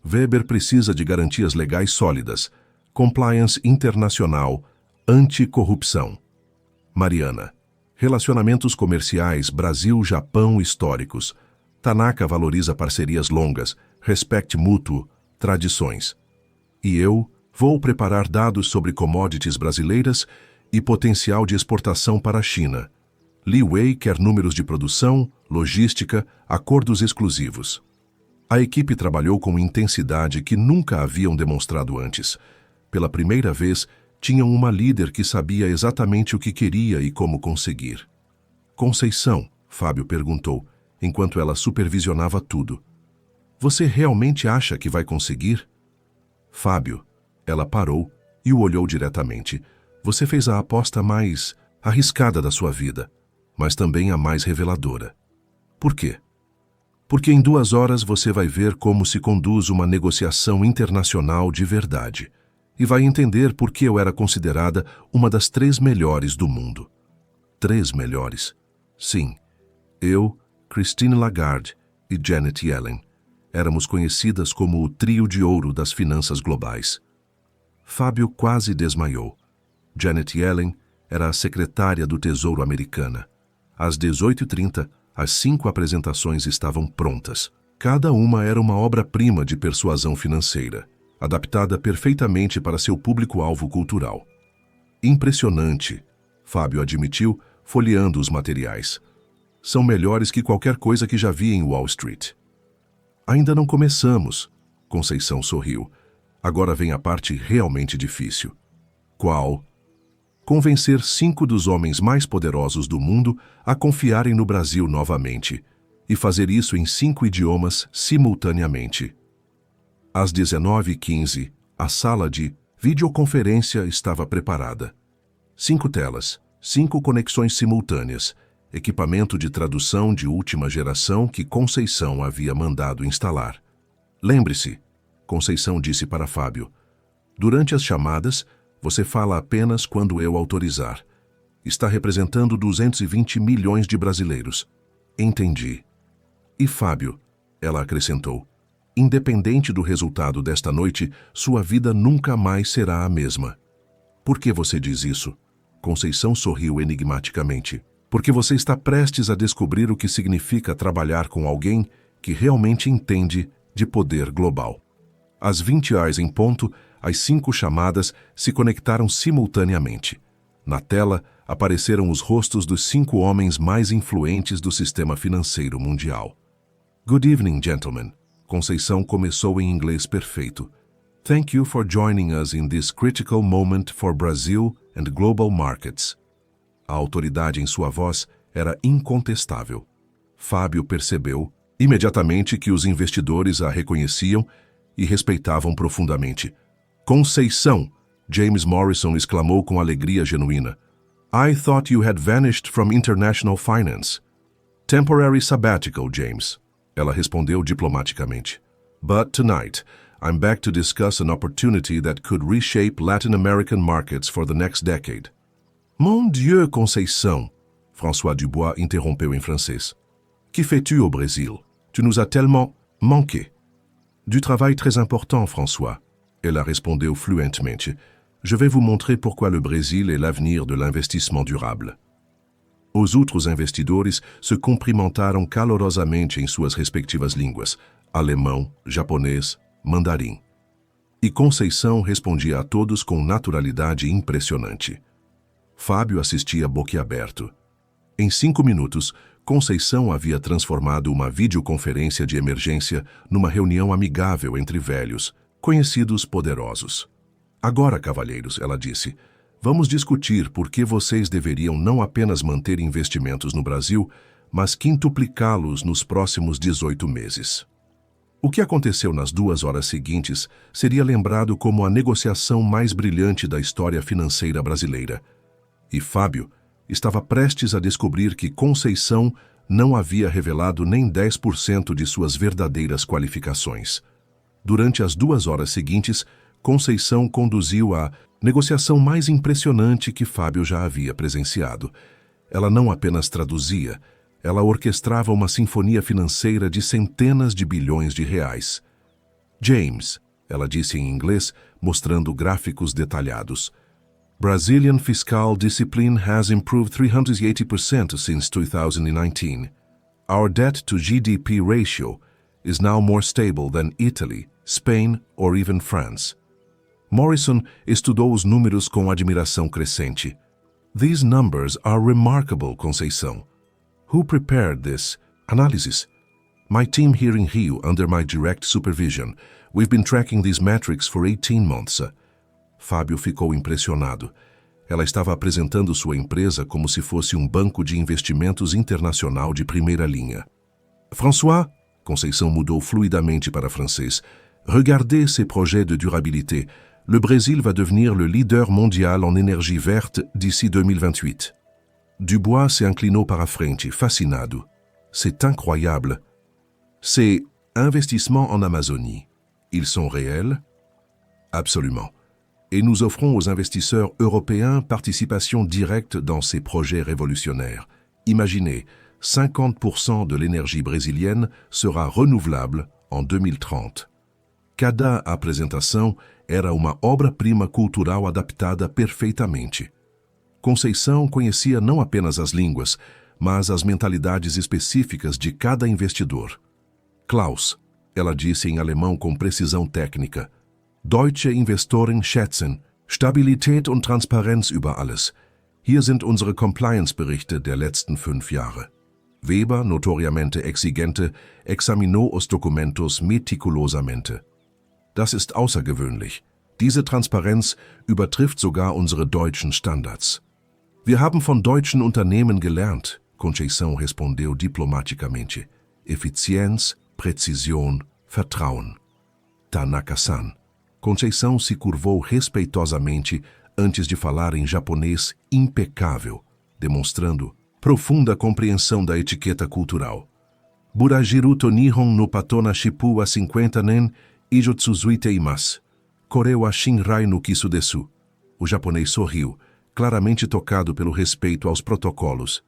Weber precisa de garantias legais sólidas, compliance internacional, anticorrupção. Mariana, relacionamentos comerciais Brasil-Japão históricos. Tanaka valoriza parcerias longas, respeito mútuo, tradições. E eu vou preparar dados sobre commodities brasileiras e potencial de exportação para a China. Li Wei quer números de produção, logística, acordos exclusivos. A equipe trabalhou com intensidade que nunca haviam demonstrado antes. Pela primeira vez, tinham uma líder que sabia exatamente o que queria e como conseguir. Conceição, Fábio perguntou, enquanto ela supervisionava tudo. Você realmente acha que vai conseguir? Fábio, ela parou e o olhou diretamente. Você fez a aposta mais arriscada da sua vida, mas também a mais reveladora. Por quê? Porque em 2 horas você vai ver como se conduz uma negociação internacional de verdade e vai entender por que eu era considerada uma das 3 melhores do mundo. 3 melhores? Sim. Eu, Christine Lagarde e Janet Yellen éramos conhecidas como o trio de ouro das finanças globais. Fábio quase desmaiou. Janet Yellen era a secretária do Tesouro americana. Às 18h30, as 5 apresentações estavam prontas. Cada uma era uma obra-prima de persuasão financeira, adaptada perfeitamente para seu público-alvo cultural. Impressionante, Fábio admitiu, folheando os materiais. São melhores que qualquer coisa que já vi em Wall Street. Ainda não começamos, Conceição sorriu. Agora vem a parte realmente difícil. Qual? Convencer 5 dos homens mais poderosos do mundo a confiarem no Brasil novamente e fazer isso em 5 idiomas simultaneamente. Às 19h15, a sala de videoconferência estava preparada. 5 telas, 5 conexões simultâneas, equipamento de tradução de última geração que Conceição havia mandado instalar. Lembre-se, Conceição disse para Fábio, durante as chamadas, você fala apenas quando eu autorizar. Está representando 220 milhões de brasileiros. Entendi. E Fábio, ela acrescentou, independente do resultado desta noite, sua vida nunca mais será a mesma. Por que você diz isso? Conceição sorriu enigmaticamente. Porque você está prestes a descobrir o que significa trabalhar com alguém que realmente entende de poder global. Às 20h em ponto, as 5 chamadas se conectaram simultaneamente. Na tela, apareceram os rostos dos 5 homens mais influentes do sistema financeiro mundial. Good evening, gentlemen. Conceição começou em inglês perfeito. Thank you for joining us in this critical moment for Brazil and global markets. A autoridade em sua voz era incontestável. Fábio percebeu imediatamente que os investidores a reconheciam e respeitavam profundamente. Conceição! James Morrison exclamou com alegria genuína. I thought you had vanished from international finance. Temporary sabbatical, James. Ela respondeu diplomaticamente. But tonight, I'm back to discuss an opportunity that could reshape Latin American markets for the next decade. Mon Dieu, Conceição! François Dubois interrompeu em francês. Que fais-tu au Brésil? Tu nous as tellement manqué. Du travail très important, François. Ela respondeu fluentemente. Je vais vous montrer pourquoi le Brésil est l'avenir de l'investissement durable. Os outros investidores se cumprimentaram calorosamente em suas respectivas línguas, alemão, japonês, mandarim. E Conceição respondia a todos com naturalidade impressionante. Fábio assistia boquiaberto. Em 5 minutos, Conceição havia transformado uma videoconferência de emergência numa reunião amigável entre velhos, conhecidos poderosos. Agora, cavalheiros, ela disse, vamos discutir por que vocês deveriam não apenas manter investimentos no Brasil, mas quintuplicá-los nos próximos 18 meses. O que aconteceu nas 2 horas seguintes seria lembrado como a negociação mais brilhante da história financeira brasileira. E Fábio estava prestes a descobrir que Conceição não havia revelado nem 10% de suas verdadeiras qualificações. Durante as 2 horas seguintes, Conceição conduziu a negociação mais impressionante que Fábio já havia presenciado. Ela não apenas traduzia, ela orquestrava uma sinfonia financeira de centenas de bilhões de reais. James, ela disse em inglês, mostrando gráficos detalhados. Brazilian fiscal discipline has improved 380% since 2019. Our debt to GDP ratio is now more stable than Italy, Spain or even France. Morrison estudou os números com admiração crescente. These numbers are remarkable, Conceição. Who prepared this analysis? My team here in Rio, under my direct supervision. We've been tracking these metrics for 18 months. Fábio ficou impressionado. Ela estava apresentando sua empresa como se fosse um banco de investimentos internacional de primeira linha. François, Conceição mudou fluidamente para francês, regardez ces projets de durabilité. Le Brésil va devenir le leader mondial en énergie verte d'ici 2028. Dubois se inclinou para a frente, fascinado. C'est incroyable. Ces investissements en Amazonie, ils sont réels? Absolument. Et nous offrons aux investisseurs européens participation directe dans ces projets révolutionnaires. Imaginez, 50% de l'énergie brésilienne sera renouvelable en 2030. Cada apresentação era uma obra-prima cultural adaptada perfeitamente. Conceição conhecia não apenas as línguas, mas as mentalidades específicas de cada investidor. Klaus, ela disse em alemão com precisão técnica, Deutsche Investoren schätzen Stabilität und Transparenz über alles. Hier sind unsere Compliance-Berichte der letzten 5 Jahre. Weber, notoriamente exigente, examinou os documentos meticulosamente. Das ist außergewöhnlich. Diese Transparenz übertrifft sogar unsere deutschen Standards. Wir haben von deutschen Unternehmen gelernt, Conceição respondeu diplomaticamente. Eficienz, Präzision, Vertrauen. Tanaka-san. Conceição se curvou respeitosamente antes de falar em japonês impecável, demonstrando profunda compreensão da etiqueta cultural. Burajiru to Nihon no Patona Shippu wa 50 nen Ijo tsuzuite imasu. Koreu wa shinrai no kisu desu. O japonês sorriu, claramente tocado pelo respeito aos protocolos.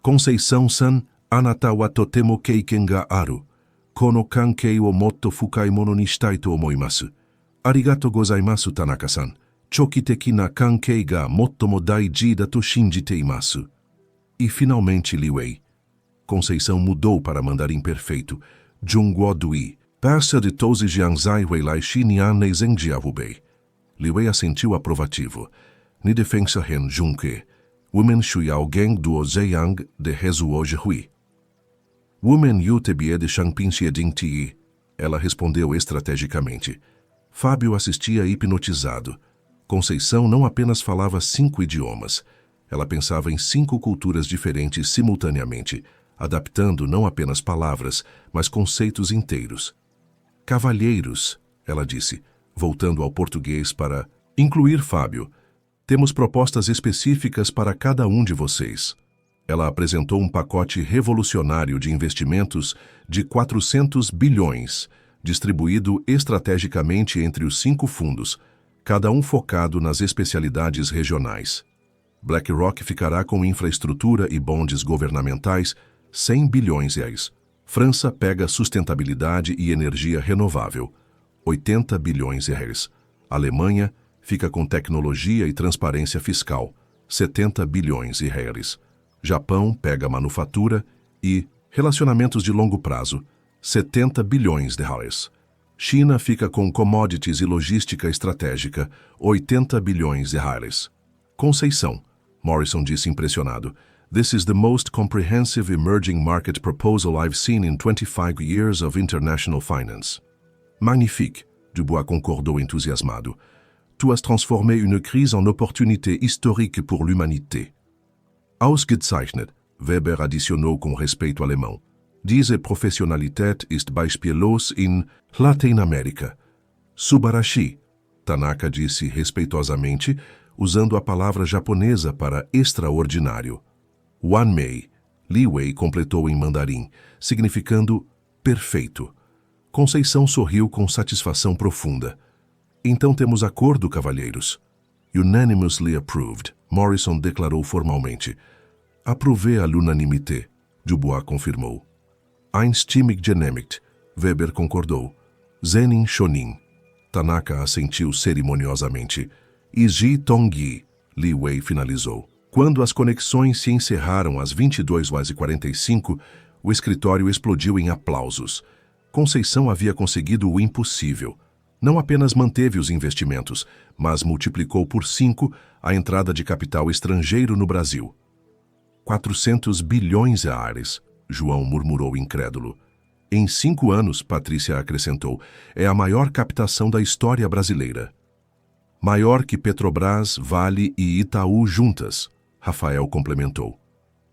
Conceição-san, Anata wa totemo keiken ga aru. Kono kankei wo motto fukai mono ni shitai to omoimasu. Arigato gozaimasu, Tanaka-san. Chokiteki na kankei ga mottomo daiji da to shinjiteimasu. E finalmente Li Wei. Conceição mudou para mandarim perfeito. Jungguo Dui. Passa de tozi jiangzai weilai xinian neizen jiavubei. Li Wei assentiu aprovativo. Ni defensa hen junke. Women shuyao geng duo zeyang de hezuo jihui. Women yu tebie de shangpin xieding tii. Ela respondeu estrategicamente. Fábio assistia hipnotizado. Conceição não apenas falava 5 idiomas. Ela pensava em 5 culturas diferentes simultaneamente, adaptando não apenas palavras, mas conceitos inteiros. Cavalheiros, ela disse, voltando ao português para incluir Fábio. Temos propostas específicas para cada um de vocês. Ela apresentou um pacote revolucionário de investimentos de 400 bilhões, distribuído estrategicamente entre os 5 fundos, cada um focado nas especialidades regionais. BlackRock ficará com infraestrutura e bondes governamentais, 100 bilhões reais. França pega sustentabilidade e energia renovável, 80 bilhões reais. Alemanha fica com tecnologia e transparência fiscal, 70 bilhões reais. Japão pega manufatura e relacionamentos de longo prazo, 70 bilhões de reais. China fica com commodities e logística estratégica, 80 bilhões de reais. Conceição, Morrison disse impressionado. This is the most comprehensive emerging market proposal I've seen in 25 years of international finance. Magnifique, Dubois concordou entusiasmado. Tu as transformé une crise en opportunité historique pour l'humanité. Ausgezeichnet, Weber adicionou com respeito alemão. Diese Professionalität ist beispiellos in Lateinamerika. Subarashi, Tanaka disse respeitosamente, usando a palavra japonesa para extraordinário. Wanmei, Li Wei completou em mandarim, significando perfeito. Conceição sorriu com satisfação profunda. Então temos acordo, cavalheiros. Unanimously approved, Morrison declarou formalmente. Approuvé à l'unanimité, Dubois confirmou. Einstimmig genehmigt, Weber concordou. Zenin shonin, Tanaka assentiu cerimoniosamente. Iji tongyi, Li Wei finalizou. Quando as conexões se encerraram às 22h45, o escritório explodiu em aplausos. Conceição havia conseguido o impossível. Não apenas manteve os investimentos, mas multiplicou por 5 a entrada de capital estrangeiro no Brasil. 400 bilhões de reais, João murmurou incrédulo. Em 5 anos, Patrícia acrescentou, é a maior captação da história brasileira. Maior que Petrobras, Vale e Itaú juntas, Rafael complementou.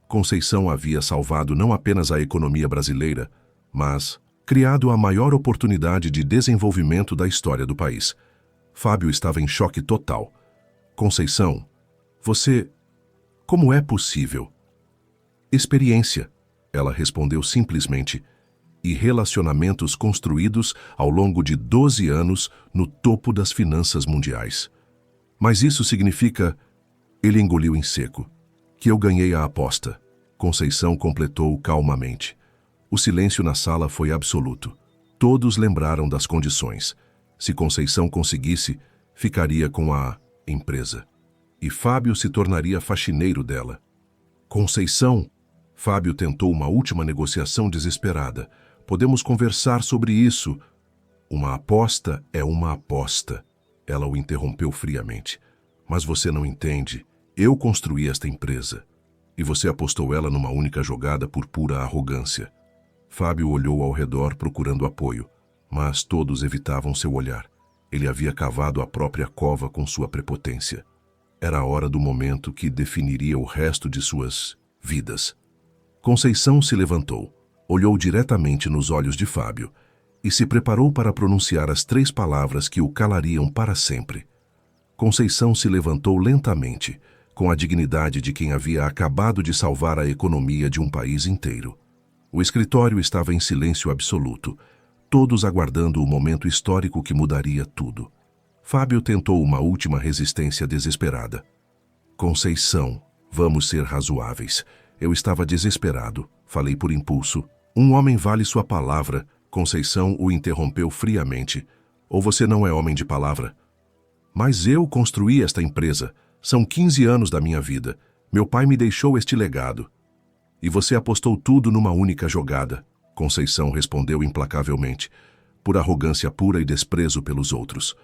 Conceição havia salvado não apenas a economia brasileira, mas criado a maior oportunidade de desenvolvimento da história do país. Fábio estava em choque total. Conceição, você... Como é possível? Experiência, ela respondeu simplesmente, e relacionamentos construídos ao longo de 12 anos no topo das finanças mundiais. Mas isso significa... Ele engoliu em seco. Que eu ganhei a aposta. Conceição completou calmamente. O silêncio na sala foi absoluto. Todos lembraram das condições. Se Conceição conseguisse, ficaria com a empresa. E Fábio se tornaria faxineiro dela. Conceição! Fábio tentou uma última negociação desesperada. Podemos conversar sobre isso. Uma aposta é uma aposta. Ela o interrompeu friamente. Mas você não entende. Eu construí esta empresa. E você apostou ela numa única jogada por pura arrogância. Fábio olhou ao redor procurando apoio, mas todos evitavam seu olhar. Ele havia cavado a própria cova com sua prepotência. Era a hora do momento que definiria o resto de suas vidas. Conceição se levantou, olhou diretamente nos olhos de Fábio e se preparou para pronunciar as 3 palavras que o calariam para sempre. Conceição se levantou lentamente, com a dignidade de quem havia acabado de salvar a economia de um país inteiro. O escritório estava em silêncio absoluto, todos aguardando o momento histórico que mudaria tudo. Fábio tentou uma última resistência desesperada. Conceição, vamos ser razoáveis. Eu estava desesperado. Falei por impulso. Um homem vale sua palavra. Conceição o interrompeu friamente. Ou você não é homem de palavra? Mas eu construí esta empresa. São 15 anos da minha vida. Meu pai me deixou este legado. E você apostou tudo numa única jogada. Conceição respondeu implacavelmente, por arrogância pura e desprezo pelos outros.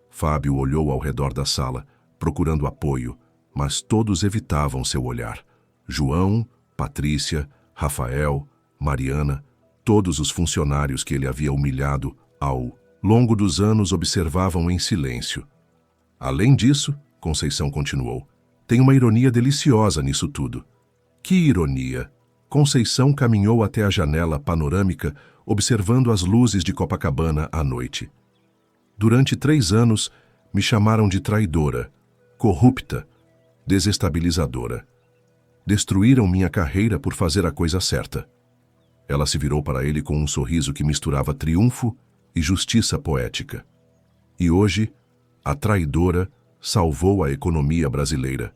Fábio olhou ao redor da sala, procurando apoio, mas todos evitavam seu olhar. João, Patrícia, Rafael, Mariana, todos os funcionários que ele havia humilhado ao longo dos anos observavam em silêncio. Além disso, Conceição continuou, tem uma ironia deliciosa nisso tudo. Que ironia! Conceição caminhou até a janela panorâmica, observando as luzes de Copacabana à noite. Durante 3 anos, me chamaram de traidora, corrupta, desestabilizadora. Destruíram minha carreira por fazer a coisa certa. Ela se virou para ele com um sorriso que misturava triunfo e justiça poética. E hoje, a traidora salvou a economia brasileira.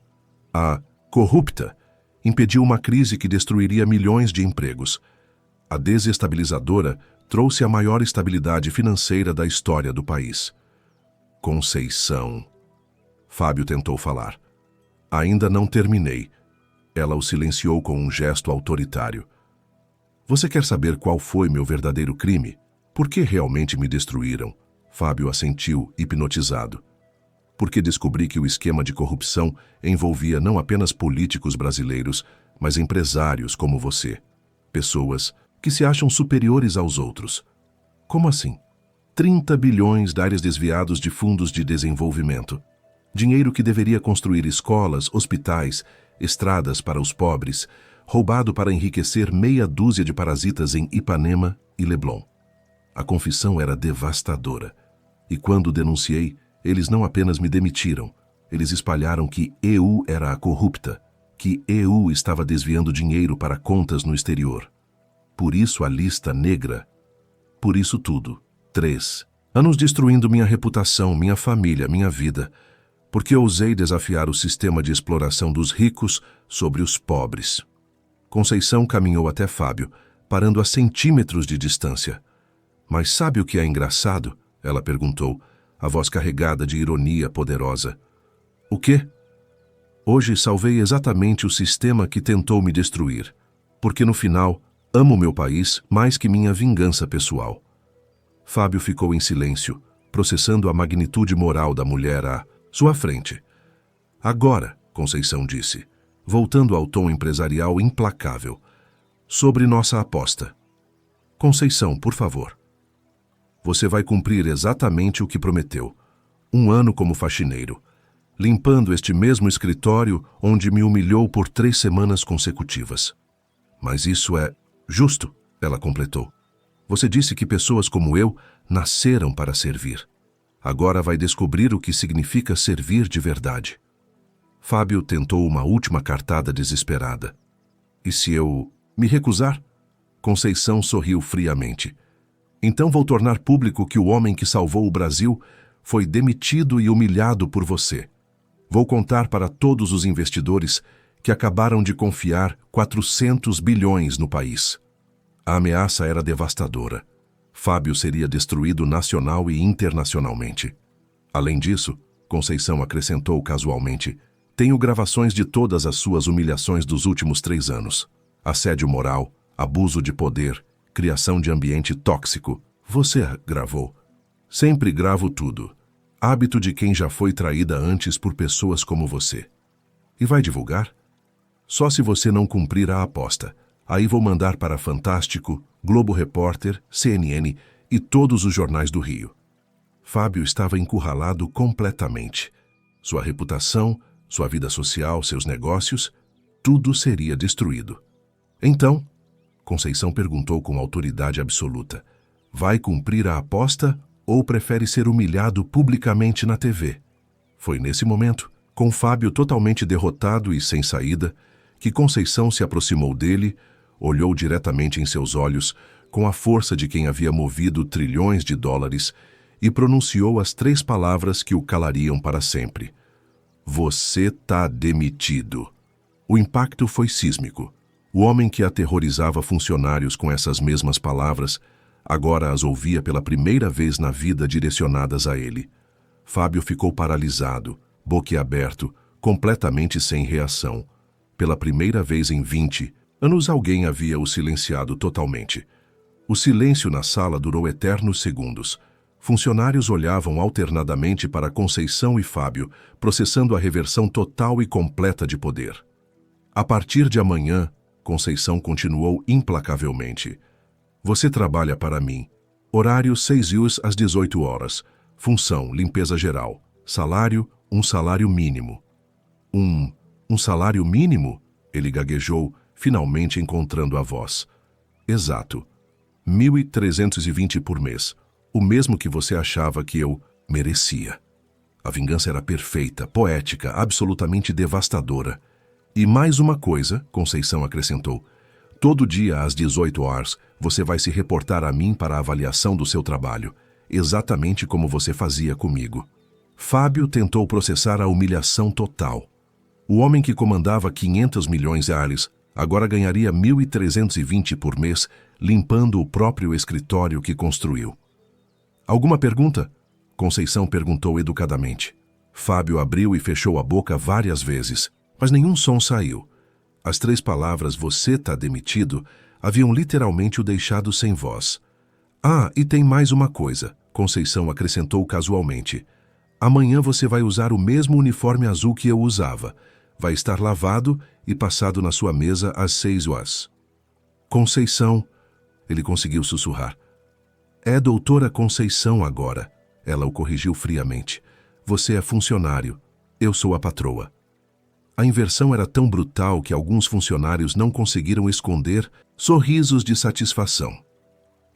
A corrupta impediu uma crise que destruiria milhões de empregos. A desestabilizadora trouxe a maior estabilidade financeira da história do país. Conceição. Fábio tentou falar. Ainda não terminei. Ela o silenciou com um gesto autoritário. Você quer saber qual foi meu verdadeiro crime? Por que realmente me destruíram? Fábio assentiu, hipnotizado. Porque descobri que o esquema de corrupção envolvia não apenas políticos brasileiros, mas empresários como você. Pessoas que se acham superiores aos outros. Como assim? 30 bilhões desviados de fundos de desenvolvimento. Dinheiro que deveria construir escolas, hospitais, estradas para os pobres, roubado para enriquecer meia dúzia de parasitas em Ipanema e Leblon. A confissão era devastadora. E quando denunciei, eles não apenas me demitiram, eles espalharam que EU era a corrupta, que EU estava desviando dinheiro para contas no exterior. Por isso a lista negra. Por isso tudo. 3 anos destruindo minha reputação, minha família, minha vida, porque ousei desafiar o sistema de exploração dos ricos sobre os pobres. Conceição caminhou até Fábio, parando a centímetros de distância. Mas sabe o que é engraçado? Ela perguntou, a voz carregada de ironia poderosa. O quê? Hoje salvei exatamente o sistema que tentou me destruir, porque no final amo meu país mais que minha vingança pessoal. Fábio ficou em silêncio, processando a magnitude moral da mulher à sua frente. Agora, Conceição disse, voltando ao tom empresarial implacável, sobre nossa aposta. Conceição, por favor. Você vai cumprir exatamente o que prometeu. 1 ano como faxineiro, limpando este mesmo escritório onde me humilhou por 3 semanas consecutivas. Mas isso é justo, ela completou. Você disse que pessoas como eu nasceram para servir. Agora vai descobrir o que significa servir de verdade. Fábio tentou uma última cartada desesperada. E se eu me recusar? Conceição sorriu friamente. Então vou tornar público que o homem que salvou o Brasil foi demitido e humilhado por você. Vou contar para todos os investidores que acabaram de confiar 400 bilhões no país. A ameaça era devastadora. Fábio seria destruído nacional e internacionalmente. Além disso, Conceição acrescentou casualmente, tenho gravações de todas as suas humilhações dos últimos 3 anos. Assédio moral, abuso de poder, criação de ambiente tóxico. Você gravou. Sempre gravo tudo. Hábito de quem já foi traída antes por pessoas como você. E vai divulgar? Só se você não cumprir a aposta. Aí vou mandar para Fantástico, Globo Repórter, CNN e todos os jornais do Rio. Fábio estava encurralado completamente. Sua reputação, sua vida social, seus negócios, tudo seria destruído. Então, Conceição perguntou com autoridade absoluta, vai cumprir a aposta ou prefere ser humilhado publicamente na TV? Foi nesse momento, com Fábio totalmente derrotado e sem saída, que Conceição se aproximou dele, olhou diretamente em seus olhos, com a força de quem havia movido trilhões de dólares, e pronunciou as 3 palavras que o calariam para sempre. Você tá demitido. O impacto foi sísmico. O homem que aterrorizava funcionários com essas mesmas palavras, agora as ouvia pela primeira vez na vida direcionadas a ele. Fábio ficou paralisado, boquiaberto, completamente sem reação. Pela primeira vez em 20 anos alguém havia o silenciado totalmente. O silêncio na sala durou eternos segundos. Funcionários olhavam alternadamente para Conceição e Fábio, processando a reversão total e completa de poder. A partir de amanhã, Conceição continuou implacavelmente. Você trabalha para mim. Horário 6 às 18 horas. Função, limpeza geral. Salário, um salário mínimo. Um salário mínimo? Ele gaguejou, finalmente encontrando a voz. Exato. 1.320 por mês. O mesmo que você achava que eu merecia. A vingança era perfeita, poética, absolutamente devastadora. E mais uma coisa, Conceição acrescentou. Todo dia às 18 horas, você vai se reportar a mim para a avaliação do seu trabalho, exatamente como você fazia comigo. Fábio tentou processar a humilhação total. O homem que comandava 500 milhões de reais agora ganharia 1.320 por mês, limpando o próprio escritório que construiu. Alguma pergunta? Conceição perguntou educadamente. Fábio abriu e fechou a boca várias vezes, mas nenhum som saiu. As 3 palavras "você tá demitido" haviam literalmente o deixado sem voz. Ah, e tem mais uma coisa, Conceição acrescentou casualmente. Amanhã você vai usar o mesmo uniforme azul que eu usava. Vai estar lavado e passado na sua mesa às 6 horas. Conceição, ele conseguiu sussurrar. É doutora Conceição agora. Ela o corrigiu friamente. Você é funcionário. Eu sou a patroa. A inversão era tão brutal que alguns funcionários não conseguiram esconder sorrisos de satisfação.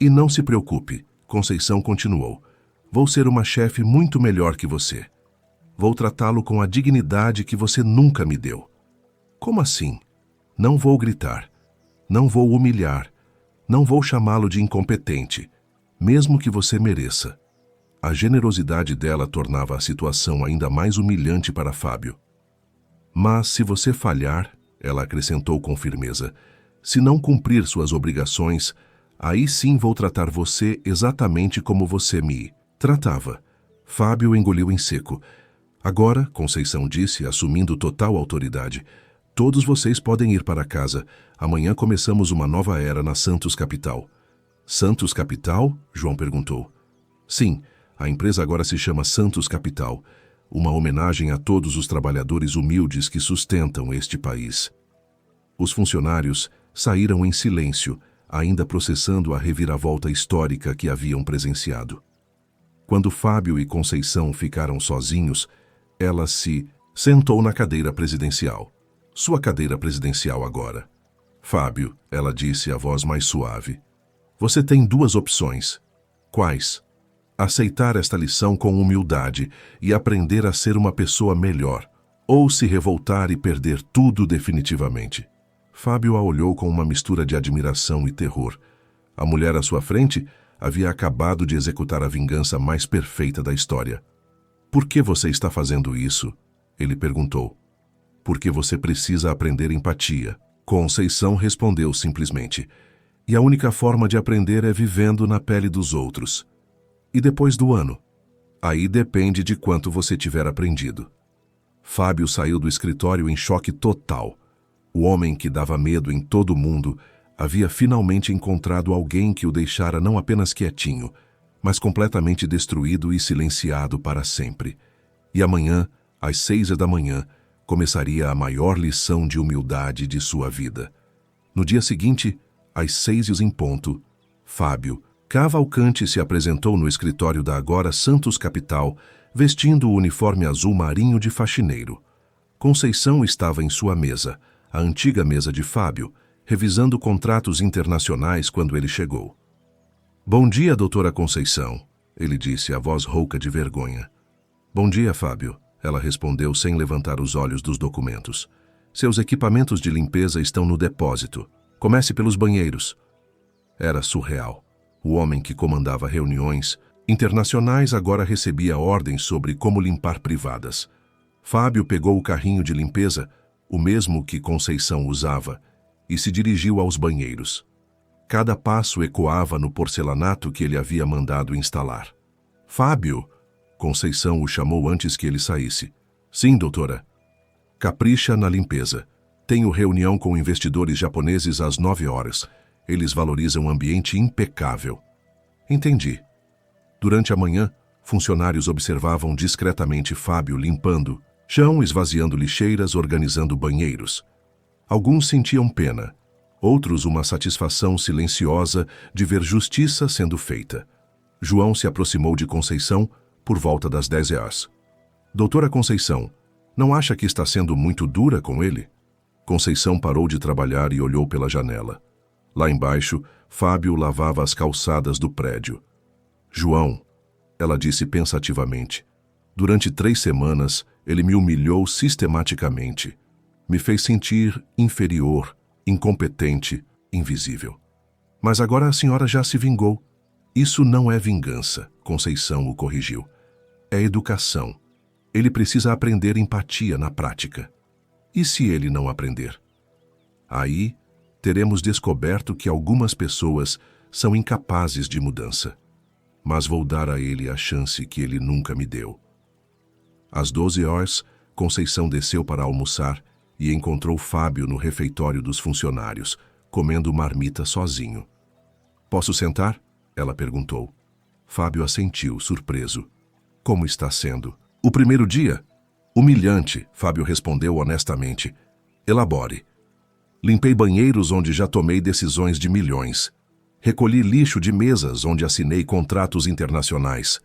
E não se preocupe, Conceição continuou. Vou ser uma chefe muito melhor que você. Vou tratá-lo com a dignidade que você nunca me deu. Como assim? Não vou gritar. Não vou humilhar. Não vou chamá-lo de incompetente, mesmo que você mereça. A generosidade dela tornava a situação ainda mais humilhante para Fábio. Mas se você falhar, ela acrescentou com firmeza, se não cumprir suas obrigações, aí sim vou tratar você exatamente como você me tratava. Fábio engoliu em seco. Agora, Conceição disse, assumindo total autoridade, todos vocês podem ir para casa. Amanhã começamos uma nova era na Santos Capital. Santos Capital? João perguntou. Sim, a empresa agora se chama Santos Capital. Uma homenagem a todos os trabalhadores humildes que sustentam este país. Os funcionários saíram em silêncio, ainda processando a reviravolta histórica que haviam presenciado. Quando Fábio e Conceição ficaram sozinhos, ela se sentou na cadeira presidencial. Sua cadeira presidencial agora. Fábio, ela disse a voz mais suave. Você tem 2 opções. Quais? Aceitar esta lição com humildade e aprender a ser uma pessoa melhor, ou se revoltar e perder tudo definitivamente. Fábio a olhou com uma mistura de admiração e terror. A mulher à sua frente havia acabado de executar a vingança mais perfeita da história. Por que você está fazendo isso? Ele perguntou. Porque você precisa aprender empatia. Conceição respondeu simplesmente. E a única forma de aprender é vivendo na pele dos outros. E depois do ano? Aí depende de quanto você tiver aprendido. Fábio saiu do escritório em choque total. O homem que dava medo em todo mundo havia finalmente encontrado alguém que o deixara não apenas quietinho, mas completamente destruído e silenciado para sempre. E amanhã, às 6 da manhã, começaria a maior lição de humildade de sua vida. No dia seguinte, às 6 em ponto, Fábio Cavalcante se apresentou no escritório da agora Santos Capital, vestindo o uniforme azul marinho de faxineiro. Conceição estava em sua mesa, a antiga mesa de Fábio, revisando contratos internacionais quando ele chegou. Bom dia, doutora Conceição, ele disse, a voz rouca de vergonha. Bom dia, Fábio, ela respondeu sem levantar os olhos dos documentos. Seus equipamentos de limpeza estão no depósito. Comece pelos banheiros. Era surreal. O homem que comandava reuniões internacionais agora recebia ordens sobre como limpar privadas. Fábio pegou o carrinho de limpeza, o mesmo que Conceição usava, e se dirigiu aos banheiros. Cada passo ecoava no porcelanato que ele havia mandado instalar. Fábio! Conceição o chamou antes que ele saísse. Sim, doutora. Capricha na limpeza. Tenho reunião com investidores japoneses às 9 horas. Eles valorizam um ambiente impecável. Entendi. Durante a manhã, funcionários observavam discretamente Fábio limpando chão, esvaziando lixeiras, organizando banheiros. Alguns sentiam pena, outros uma satisfação silenciosa de ver justiça sendo feita. João se aproximou de Conceição por volta das 10 horas. Doutora Conceição, não acha que está sendo muito dura com ele? Conceição parou de trabalhar e olhou pela janela. Lá embaixo, Fábio lavava as calçadas do prédio. João, ela disse pensativamente, durante 3 semanas ele me humilhou sistematicamente. Me fez sentir inferior, incompetente, invisível. Mas agora a senhora já se vingou. Isso não é vingança, Conceição o corrigiu. É educação. Ele precisa aprender empatia na prática. E se ele não aprender? Aí, teremos descoberto que algumas pessoas são incapazes de mudança. Mas vou dar a ele a chance que ele nunca me deu. Às 12 horas, Conceição desceu para almoçar e encontrou Fábio no refeitório dos funcionários, comendo marmita sozinho. Posso sentar? Ela perguntou. Fábio assentiu, surpreso. Como está sendo? O primeiro dia? Humilhante, Fábio respondeu honestamente. Elabore. Limpei banheiros onde já tomei decisões de milhões. Recolhi lixo de mesas onde assinei contratos internacionais.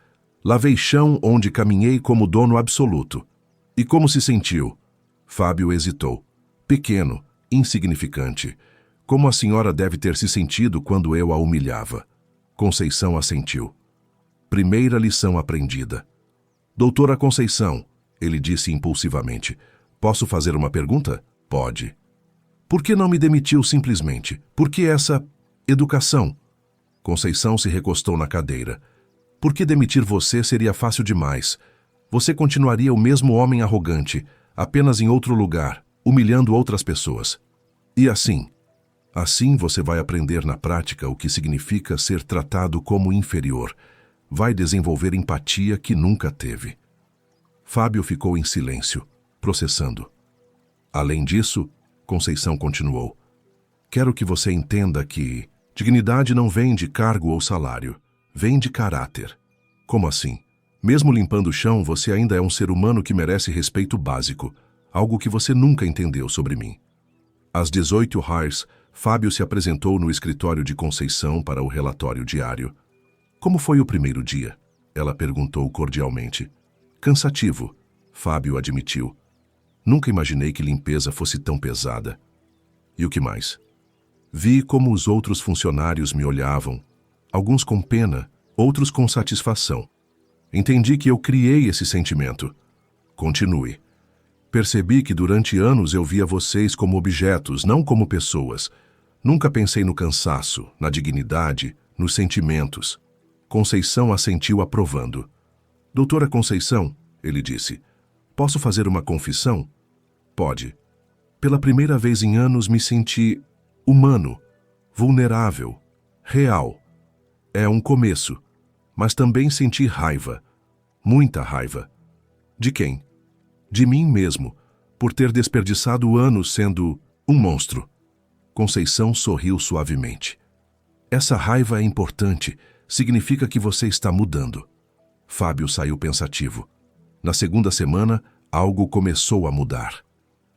Lavei chão onde caminhei como dono absoluto. E como se sentiu? Fábio hesitou. Pequeno, insignificante. Como a senhora deve ter se sentido quando eu a humilhava? Conceição assentiu. Primeira lição aprendida. Doutora Conceição, ele disse impulsivamente, posso fazer uma pergunta? Pode. Por que não me demitiu simplesmente? Por que essa educação? Conceição se recostou na cadeira. Por que demitir você seria fácil demais? Você continuaria o mesmo homem arrogante, apenas em outro lugar, humilhando outras pessoas. E assim você vai aprender na prática o que significa ser tratado como inferior. Vai desenvolver empatia que nunca teve. Fábio ficou em silêncio, processando. Além disso, Conceição continuou. Quero que você entenda que dignidade não vem de cargo ou salário, vem de caráter. Como assim? Mesmo limpando o chão, você ainda é um ser humano que merece respeito básico, algo que você nunca entendeu sobre mim. Às 18 horas, Fábio se apresentou no escritório de Conceição para o relatório diário. Como foi o primeiro dia? Ela perguntou cordialmente. Cansativo, Fábio admitiu. Nunca imaginei que limpeza fosse tão pesada. E o que mais? Vi como os outros funcionários me olhavam, alguns com pena, outros com satisfação. Entendi que eu criei esse sentimento. Continue. Percebi que durante anos eu via vocês como objetos, não como pessoas. Nunca pensei no cansaço, na dignidade, nos sentimentos. Conceição assentiu aprovando. Doutora Conceição, ele disse, posso fazer uma confissão? Pode. Pela primeira vez em anos me senti humano, vulnerável, real. É um começo, mas também senti raiva, muita raiva. De quem? De mim mesmo, por ter desperdiçado anos sendo um monstro. Conceição sorriu suavemente. Essa raiva é importante, significa que você está mudando. Fábio saiu pensativo. Na segunda semana, algo começou a mudar.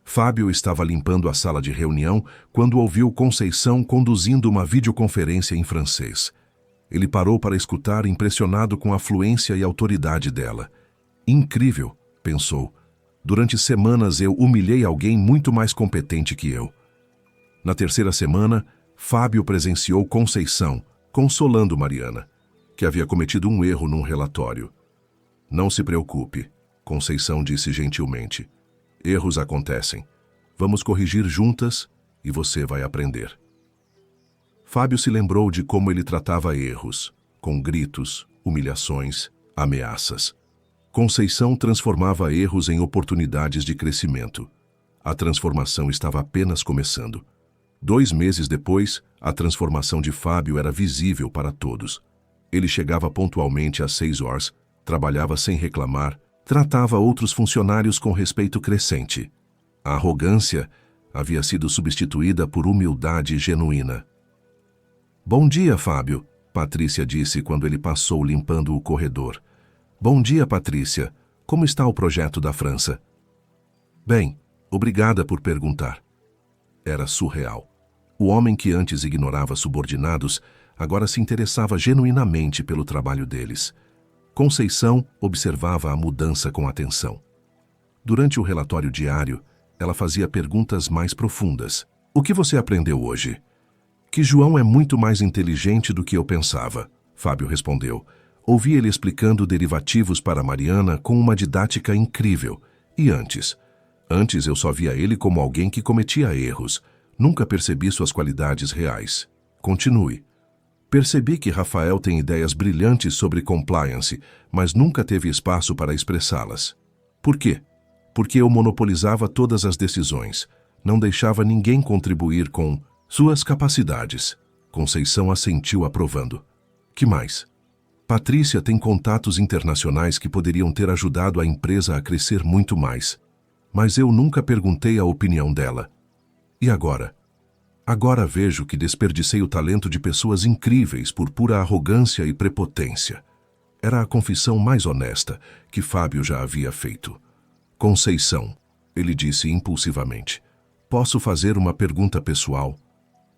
Fábio estava limpando a sala de reunião quando ouviu Conceição conduzindo uma videoconferência em francês. Ele parou para escutar, impressionado com a fluência e autoridade dela. Incrível, pensou. Durante semanas eu humilhei alguém muito mais competente que eu. Na terceira semana, Fábio presenciou Conceição, consolando Mariana, que havia cometido um erro num relatório. Não se preocupe, Conceição disse gentilmente. Erros acontecem. Vamos corrigir juntas e você vai aprender. Fábio se lembrou de como ele tratava erros, com gritos, humilhações, ameaças. Conceição transformava erros em oportunidades de crescimento. A transformação estava apenas começando. 2 meses depois, a transformação de Fábio era visível para todos. Ele chegava pontualmente às 6 horas, trabalhava sem reclamar, tratava outros funcionários com respeito crescente. A arrogância havia sido substituída por humildade genuína. "Bom dia, Fábio", Patrícia disse quando ele passou limpando o corredor. "Bom dia, Patrícia. Como está o projeto da França?" "Bem, obrigada por perguntar." Era surreal. O homem que antes ignorava subordinados agora se interessava genuinamente pelo trabalho deles. Conceição observava a mudança com atenção. Durante o relatório diário, ela fazia perguntas mais profundas. "O que você aprendeu hoje?" "Que João é muito mais inteligente do que eu pensava", Fábio respondeu. Ouvi ele explicando derivativos para Mariana com uma didática incrível. E antes eu só via ele como alguém que cometia erros. Nunca percebi suas qualidades reais. Continue. "Percebi que Rafael tem ideias brilhantes sobre compliance, mas nunca teve espaço para expressá-las." "Por quê?" "Porque eu monopolizava todas as decisões. Não deixava ninguém contribuir com suas capacidades." Conceição assentiu aprovando. "Que mais?" "Patrícia tem contatos internacionais que poderiam ter ajudado a empresa a crescer muito mais. Mas eu nunca perguntei a opinião dela." "E agora?" "Agora vejo que desperdicei o talento de pessoas incríveis por pura arrogância e prepotência." Era a confissão mais honesta que Fábio já havia feito. "Conceição", ele disse impulsivamente, "posso fazer uma pergunta pessoal?"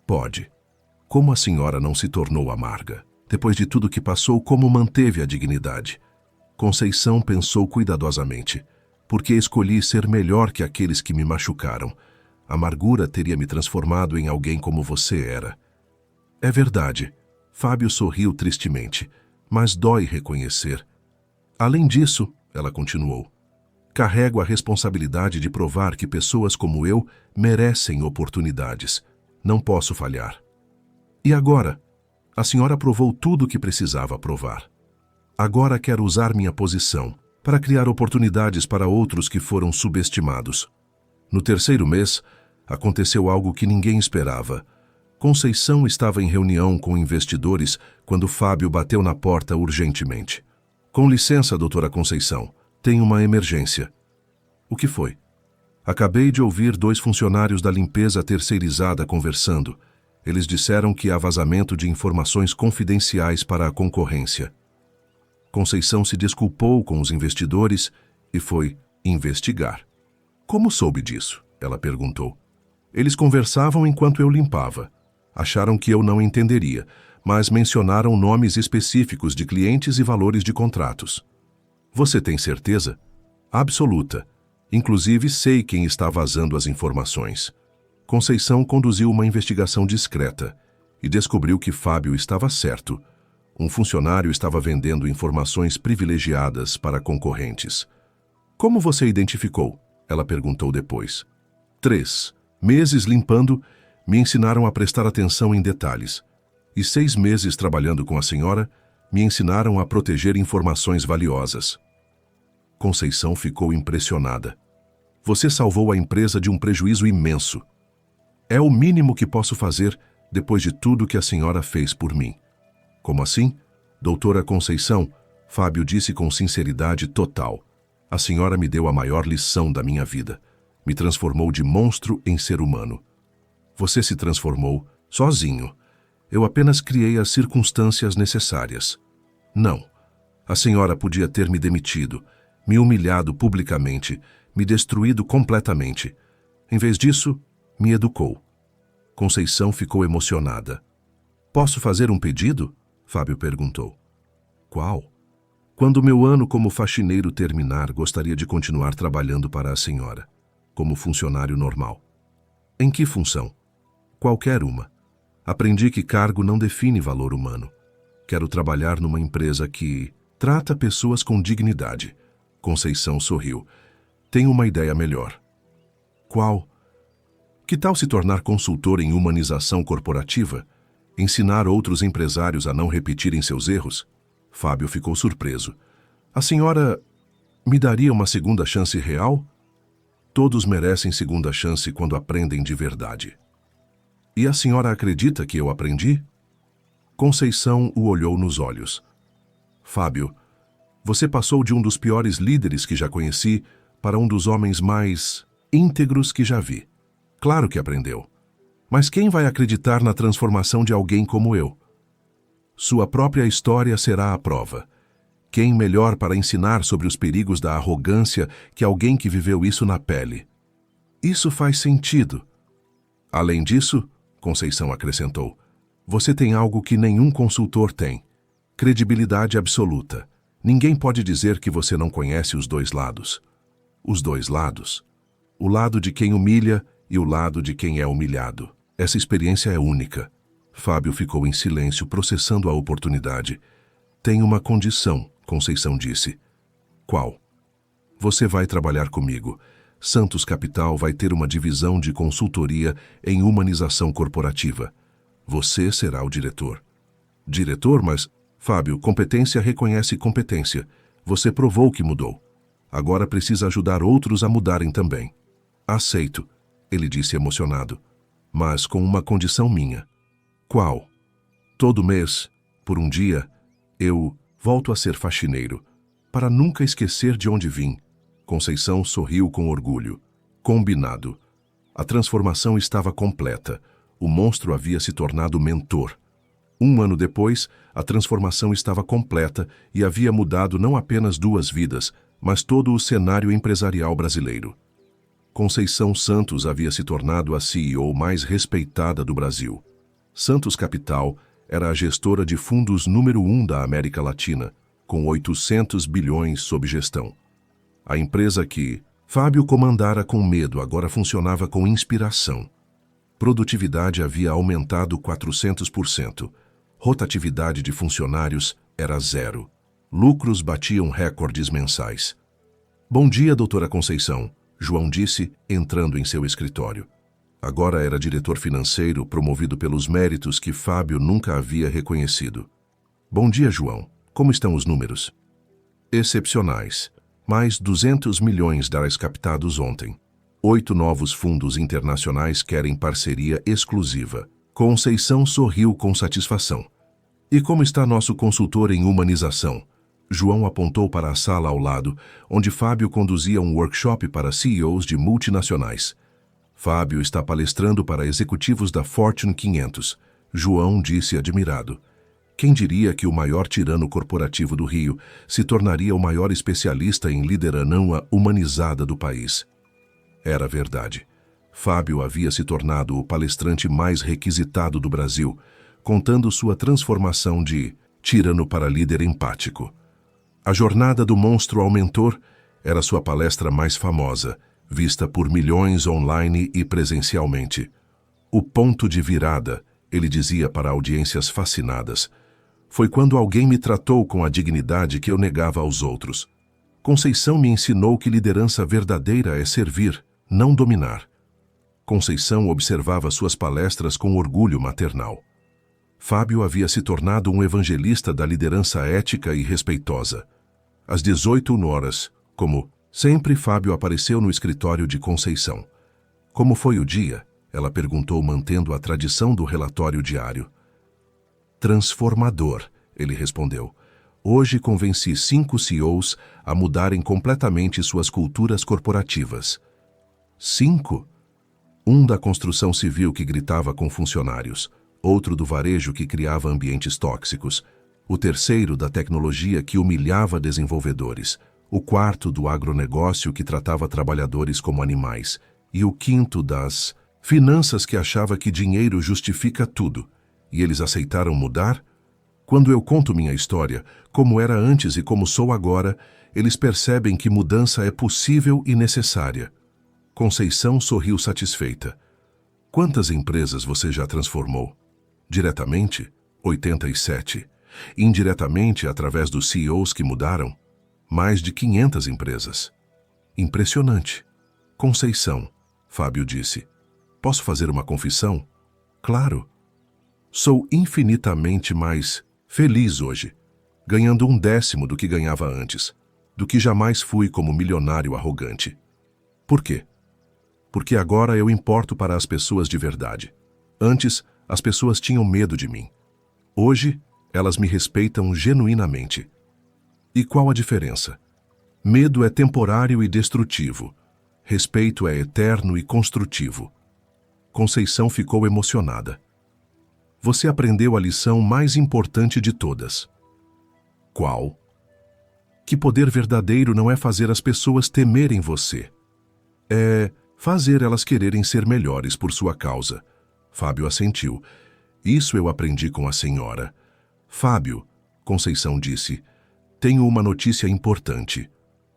"Pode." "Como a senhora não se tornou amarga? Depois de tudo que passou, como manteve a dignidade?" Conceição pensou cuidadosamente. "Porque escolhi ser melhor que aqueles que me machucaram. A amargura teria me transformado em alguém como você era." "É verdade." Fábio sorriu tristemente, "mas dói reconhecer." "Além disso", ela continuou, "carrego a responsabilidade de provar que pessoas como eu merecem oportunidades. Não posso falhar." "E agora?" "A senhora provou tudo o que precisava provar. Agora quero usar minha posição para criar oportunidades para outros que foram subestimados." No 3º mês, aconteceu algo que ninguém esperava. Conceição estava em reunião com investidores quando Fábio bateu na porta urgentemente. "Com licença, doutora Conceição, tem uma emergência." "O que foi?" "Acabei de ouvir 2 funcionários da limpeza terceirizada conversando. Eles disseram que há vazamento de informações confidenciais para a concorrência." Conceição se desculpou com os investidores e foi investigar. "Como soube disso?" ela perguntou. "Eles conversavam enquanto eu limpava. Acharam que eu não entenderia, mas mencionaram nomes específicos de clientes e valores de contratos." "Você tem certeza?" "Absoluta. Inclusive sei quem está vazando as informações." Conceição conduziu uma investigação discreta e descobriu que Fábio estava certo. Um funcionário estava vendendo informações privilegiadas para concorrentes. "Como você identificou?" ela perguntou depois. 3 meses limpando me ensinaram a prestar atenção em detalhes. E 6 meses trabalhando com a senhora me ensinaram a proteger informações valiosas." Conceição ficou impressionada. "Você salvou a empresa de um prejuízo imenso. É o mínimo que posso fazer depois de tudo que a senhora fez por mim." "Como assim?" "Doutora Conceição", Fábio disse com sinceridade total, "a senhora me deu a maior lição da minha vida. Me transformou de monstro em ser humano." "Você se transformou sozinho. Eu apenas criei as circunstâncias necessárias." "Não. A senhora podia ter me demitido, me humilhado publicamente, me destruído completamente. Em vez disso, me educou." Conceição ficou emocionada. "Posso fazer um pedido?" Fábio perguntou. "Qual?" "Quando meu ano como faxineiro terminar, gostaria de continuar trabalhando para a senhora, como funcionário normal." "Em que função?" "Qualquer uma. Aprendi que cargo não define valor humano. Quero trabalhar numa empresa que trata pessoas com dignidade." Conceição sorriu. "Tenho uma ideia melhor." "Qual?" "Que tal se tornar consultor em humanização corporativa? Ensinar outros empresários a não repetirem seus erros?" Fábio ficou surpreso. "A senhora me daria uma segunda chance real?" "Todos merecem segunda chance quando aprendem de verdade." E a senhora acredita que eu aprendi? Conceição o olhou nos olhos. Fábio, você passou de um dos piores líderes que já conheci para um dos homens mais íntegros que já vi. Claro que aprendeu. Mas quem vai acreditar na transformação de alguém como eu? Sua própria história será a prova. Quem melhor para ensinar sobre os perigos da arrogância que alguém que viveu isso na pele? Isso faz sentido. Além disso, Conceição acrescentou, você tem algo que nenhum consultor tem. Credibilidade absoluta. Ninguém pode dizer que você não conhece os dois lados. Os dois lados. O lado de quem humilha e o lado de quem é humilhado. Essa experiência é única. Fábio ficou em silêncio, processando a oportunidade. Tem uma condição, Conceição disse. Qual? Você vai trabalhar comigo. Santos Capital vai ter uma divisão de consultoria em humanização corporativa. Você será o diretor. Diretor, mas... Fábio, competência reconhece competência. Você provou que mudou. Agora precisa ajudar outros a mudarem também. Aceito, ele disse emocionado, mas com uma condição minha. Qual? Todo mês, por um dia, eu volto a ser faxineiro, para nunca esquecer de onde vim. Conceição sorriu com orgulho. Combinado. A transformação estava completa. O monstro havia se tornado mentor. 1 ano depois, a transformação estava completa e havia mudado não apenas 2 vidas, mas todo o cenário empresarial brasileiro. Conceição Santos havia se tornado a CEO mais respeitada do Brasil. Santos Capital era a gestora de fundos número 1 da América Latina, com 800 bilhões sob gestão. A empresa que Fábio comandara com medo agora funcionava com inspiração. Produtividade havia aumentado 400%. Rotatividade de funcionários era 0. Lucros batiam recordes mensais. Bom dia, doutora Conceição, João disse, entrando em seu escritório. Agora era diretor financeiro, promovido pelos méritos que Fábio nunca havia reconhecido. Bom dia, João. Como estão os números? Excepcionais. Mais 200 milhões DARs captados ontem. 8 novos fundos internacionais querem parceria exclusiva. Conceição sorriu com satisfação. E como está nosso consultor em humanização? João apontou para a sala ao lado, onde Fábio conduzia um workshop para CEOs de multinacionais. Fábio está palestrando para executivos da Fortune 500. João disse admirado. Quem diria que o maior tirano corporativo do Rio se tornaria o maior especialista em liderança humanizada do país? Era verdade. Fábio havia se tornado o palestrante mais requisitado do Brasil, contando sua transformação de tirano para líder empático. A jornada do monstro ao mentor era sua palestra mais famosa, vista por milhões online e presencialmente. O ponto de virada, ele dizia para audiências fascinadas, foi quando alguém me tratou com a dignidade que eu negava aos outros. Conceição me ensinou que liderança verdadeira é servir, não dominar. Conceição observava suas palestras com orgulho maternal. Fábio havia se tornado um evangelista da liderança ética e respeitosa. Às 18 horas, como sempre, Fábio apareceu no escritório de Conceição. Como foi o dia? Ela perguntou, mantendo a tradição do relatório diário. Transformador, ele respondeu. Hoje convenci 5 CEOs a mudarem completamente suas culturas corporativas. 5? Um da construção civil que gritava com funcionários, outro do varejo que criava ambientes tóxicos, o terceiro da tecnologia que humilhava desenvolvedores, o quarto do agronegócio que tratava trabalhadores como animais, e o quinto das finanças que achava que dinheiro justifica tudo. E eles aceitaram mudar? Quando eu conto minha história, como era antes e como sou agora, eles percebem que mudança é possível e necessária. Conceição sorriu satisfeita. Quantas empresas você já transformou? Diretamente, 87. Indiretamente, através dos CEOs que mudaram, mais de 500 empresas. Impressionante. Conceição, Fábio disse. Posso fazer uma confissão? Claro. Sou infinitamente mais feliz hoje, ganhando 1/10 do que ganhava antes, do que jamais fui como milionário arrogante. Por quê? Porque agora eu importo para as pessoas de verdade. Antes, as pessoas tinham medo de mim. Hoje, elas me respeitam genuinamente. E qual a diferença? Medo é temporário e destrutivo. Respeito é eterno e construtivo. Conceição ficou emocionada. Você aprendeu a lição mais importante de todas. Qual? Que poder verdadeiro não é fazer as pessoas temerem você. É fazer elas quererem ser melhores por sua causa. Fábio assentiu. Isso eu aprendi com a senhora. Fábio, Conceição disse, tenho uma notícia importante.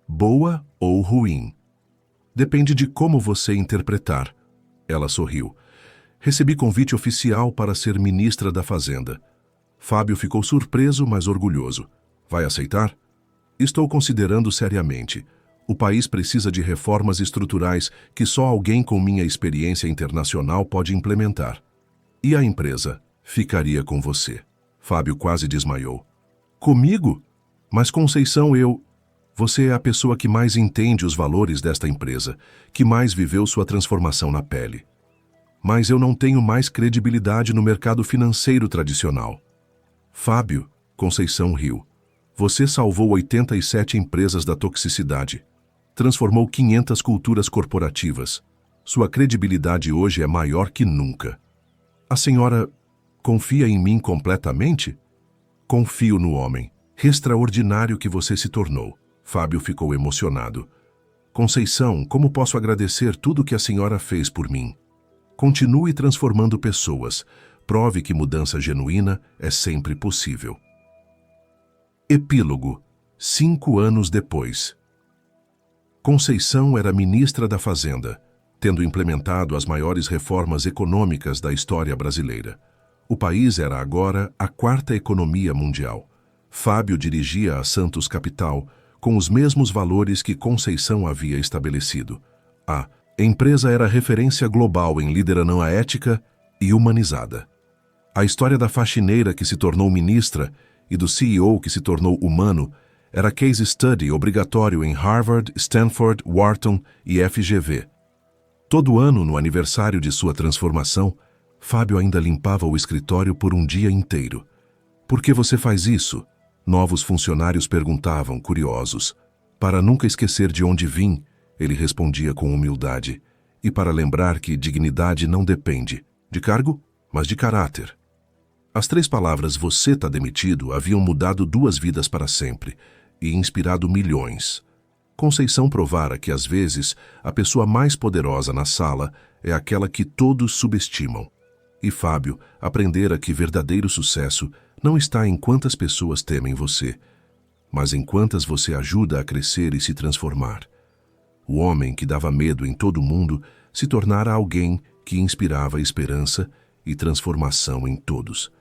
Boa ou ruim? Depende de como você interpretar. Ela sorriu. Recebi convite oficial para ser ministra da Fazenda. Fábio ficou surpreso, mas orgulhoso. Vai aceitar? Estou considerando seriamente. O país precisa de reformas estruturais que só alguém com minha experiência internacional pode implementar. E a empresa ficaria com você. Fábio quase desmaiou. Comigo? Mas Conceição, Você é a pessoa que mais entende os valores desta empresa, que mais viveu sua transformação na pele. Mas eu não tenho mais credibilidade no mercado financeiro tradicional. Fábio, Conceição riu. Você salvou 87 empresas da toxicidade. Transformou 500 culturas corporativas. Sua credibilidade hoje é maior que nunca. A senhora confia em mim completamente? Confio no homem extraordinário que você se tornou. Fábio ficou emocionado. Conceição, como posso agradecer tudo que a senhora fez por mim? Continue transformando pessoas. Prove que mudança genuína é sempre possível. Epílogo. 5 anos depois. Conceição era ministra da Fazenda, tendo implementado as maiores reformas econômicas da história brasileira. O país era agora a 4ª economia mundial. Fábio dirigia a Santos Capital com os mesmos valores que Conceição havia estabelecido. A empresa era referência global em liderança ética e humanizada. A história da faxineira que se tornou ministra e do CEO que se tornou humano era case study obrigatório em Harvard, Stanford, Wharton e FGV. Todo ano, no aniversário de sua transformação, Fábio ainda limpava o escritório por um dia inteiro. Por que você faz isso? Novos funcionários perguntavam, curiosos. Para nunca esquecer de onde vim, ele respondia com humildade. E para lembrar que dignidade não depende de cargo, mas de caráter. As 3 palavras "você tá demitido" haviam mudado 2 vidas para sempre e inspirado milhões. Conceição provara que, às vezes, a pessoa mais poderosa na sala é aquela que todos subestimam. E Fábio aprendera que verdadeiro sucesso não está em quantas pessoas temem você, mas em quantas você ajuda a crescer e se transformar. O homem que dava medo em todo mundo se tornara alguém que inspirava esperança e transformação em todos.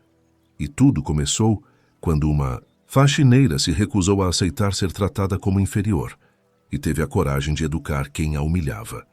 E tudo começou quando uma faxineira se recusou a aceitar ser tratada como inferior e teve a coragem de educar quem a humilhava.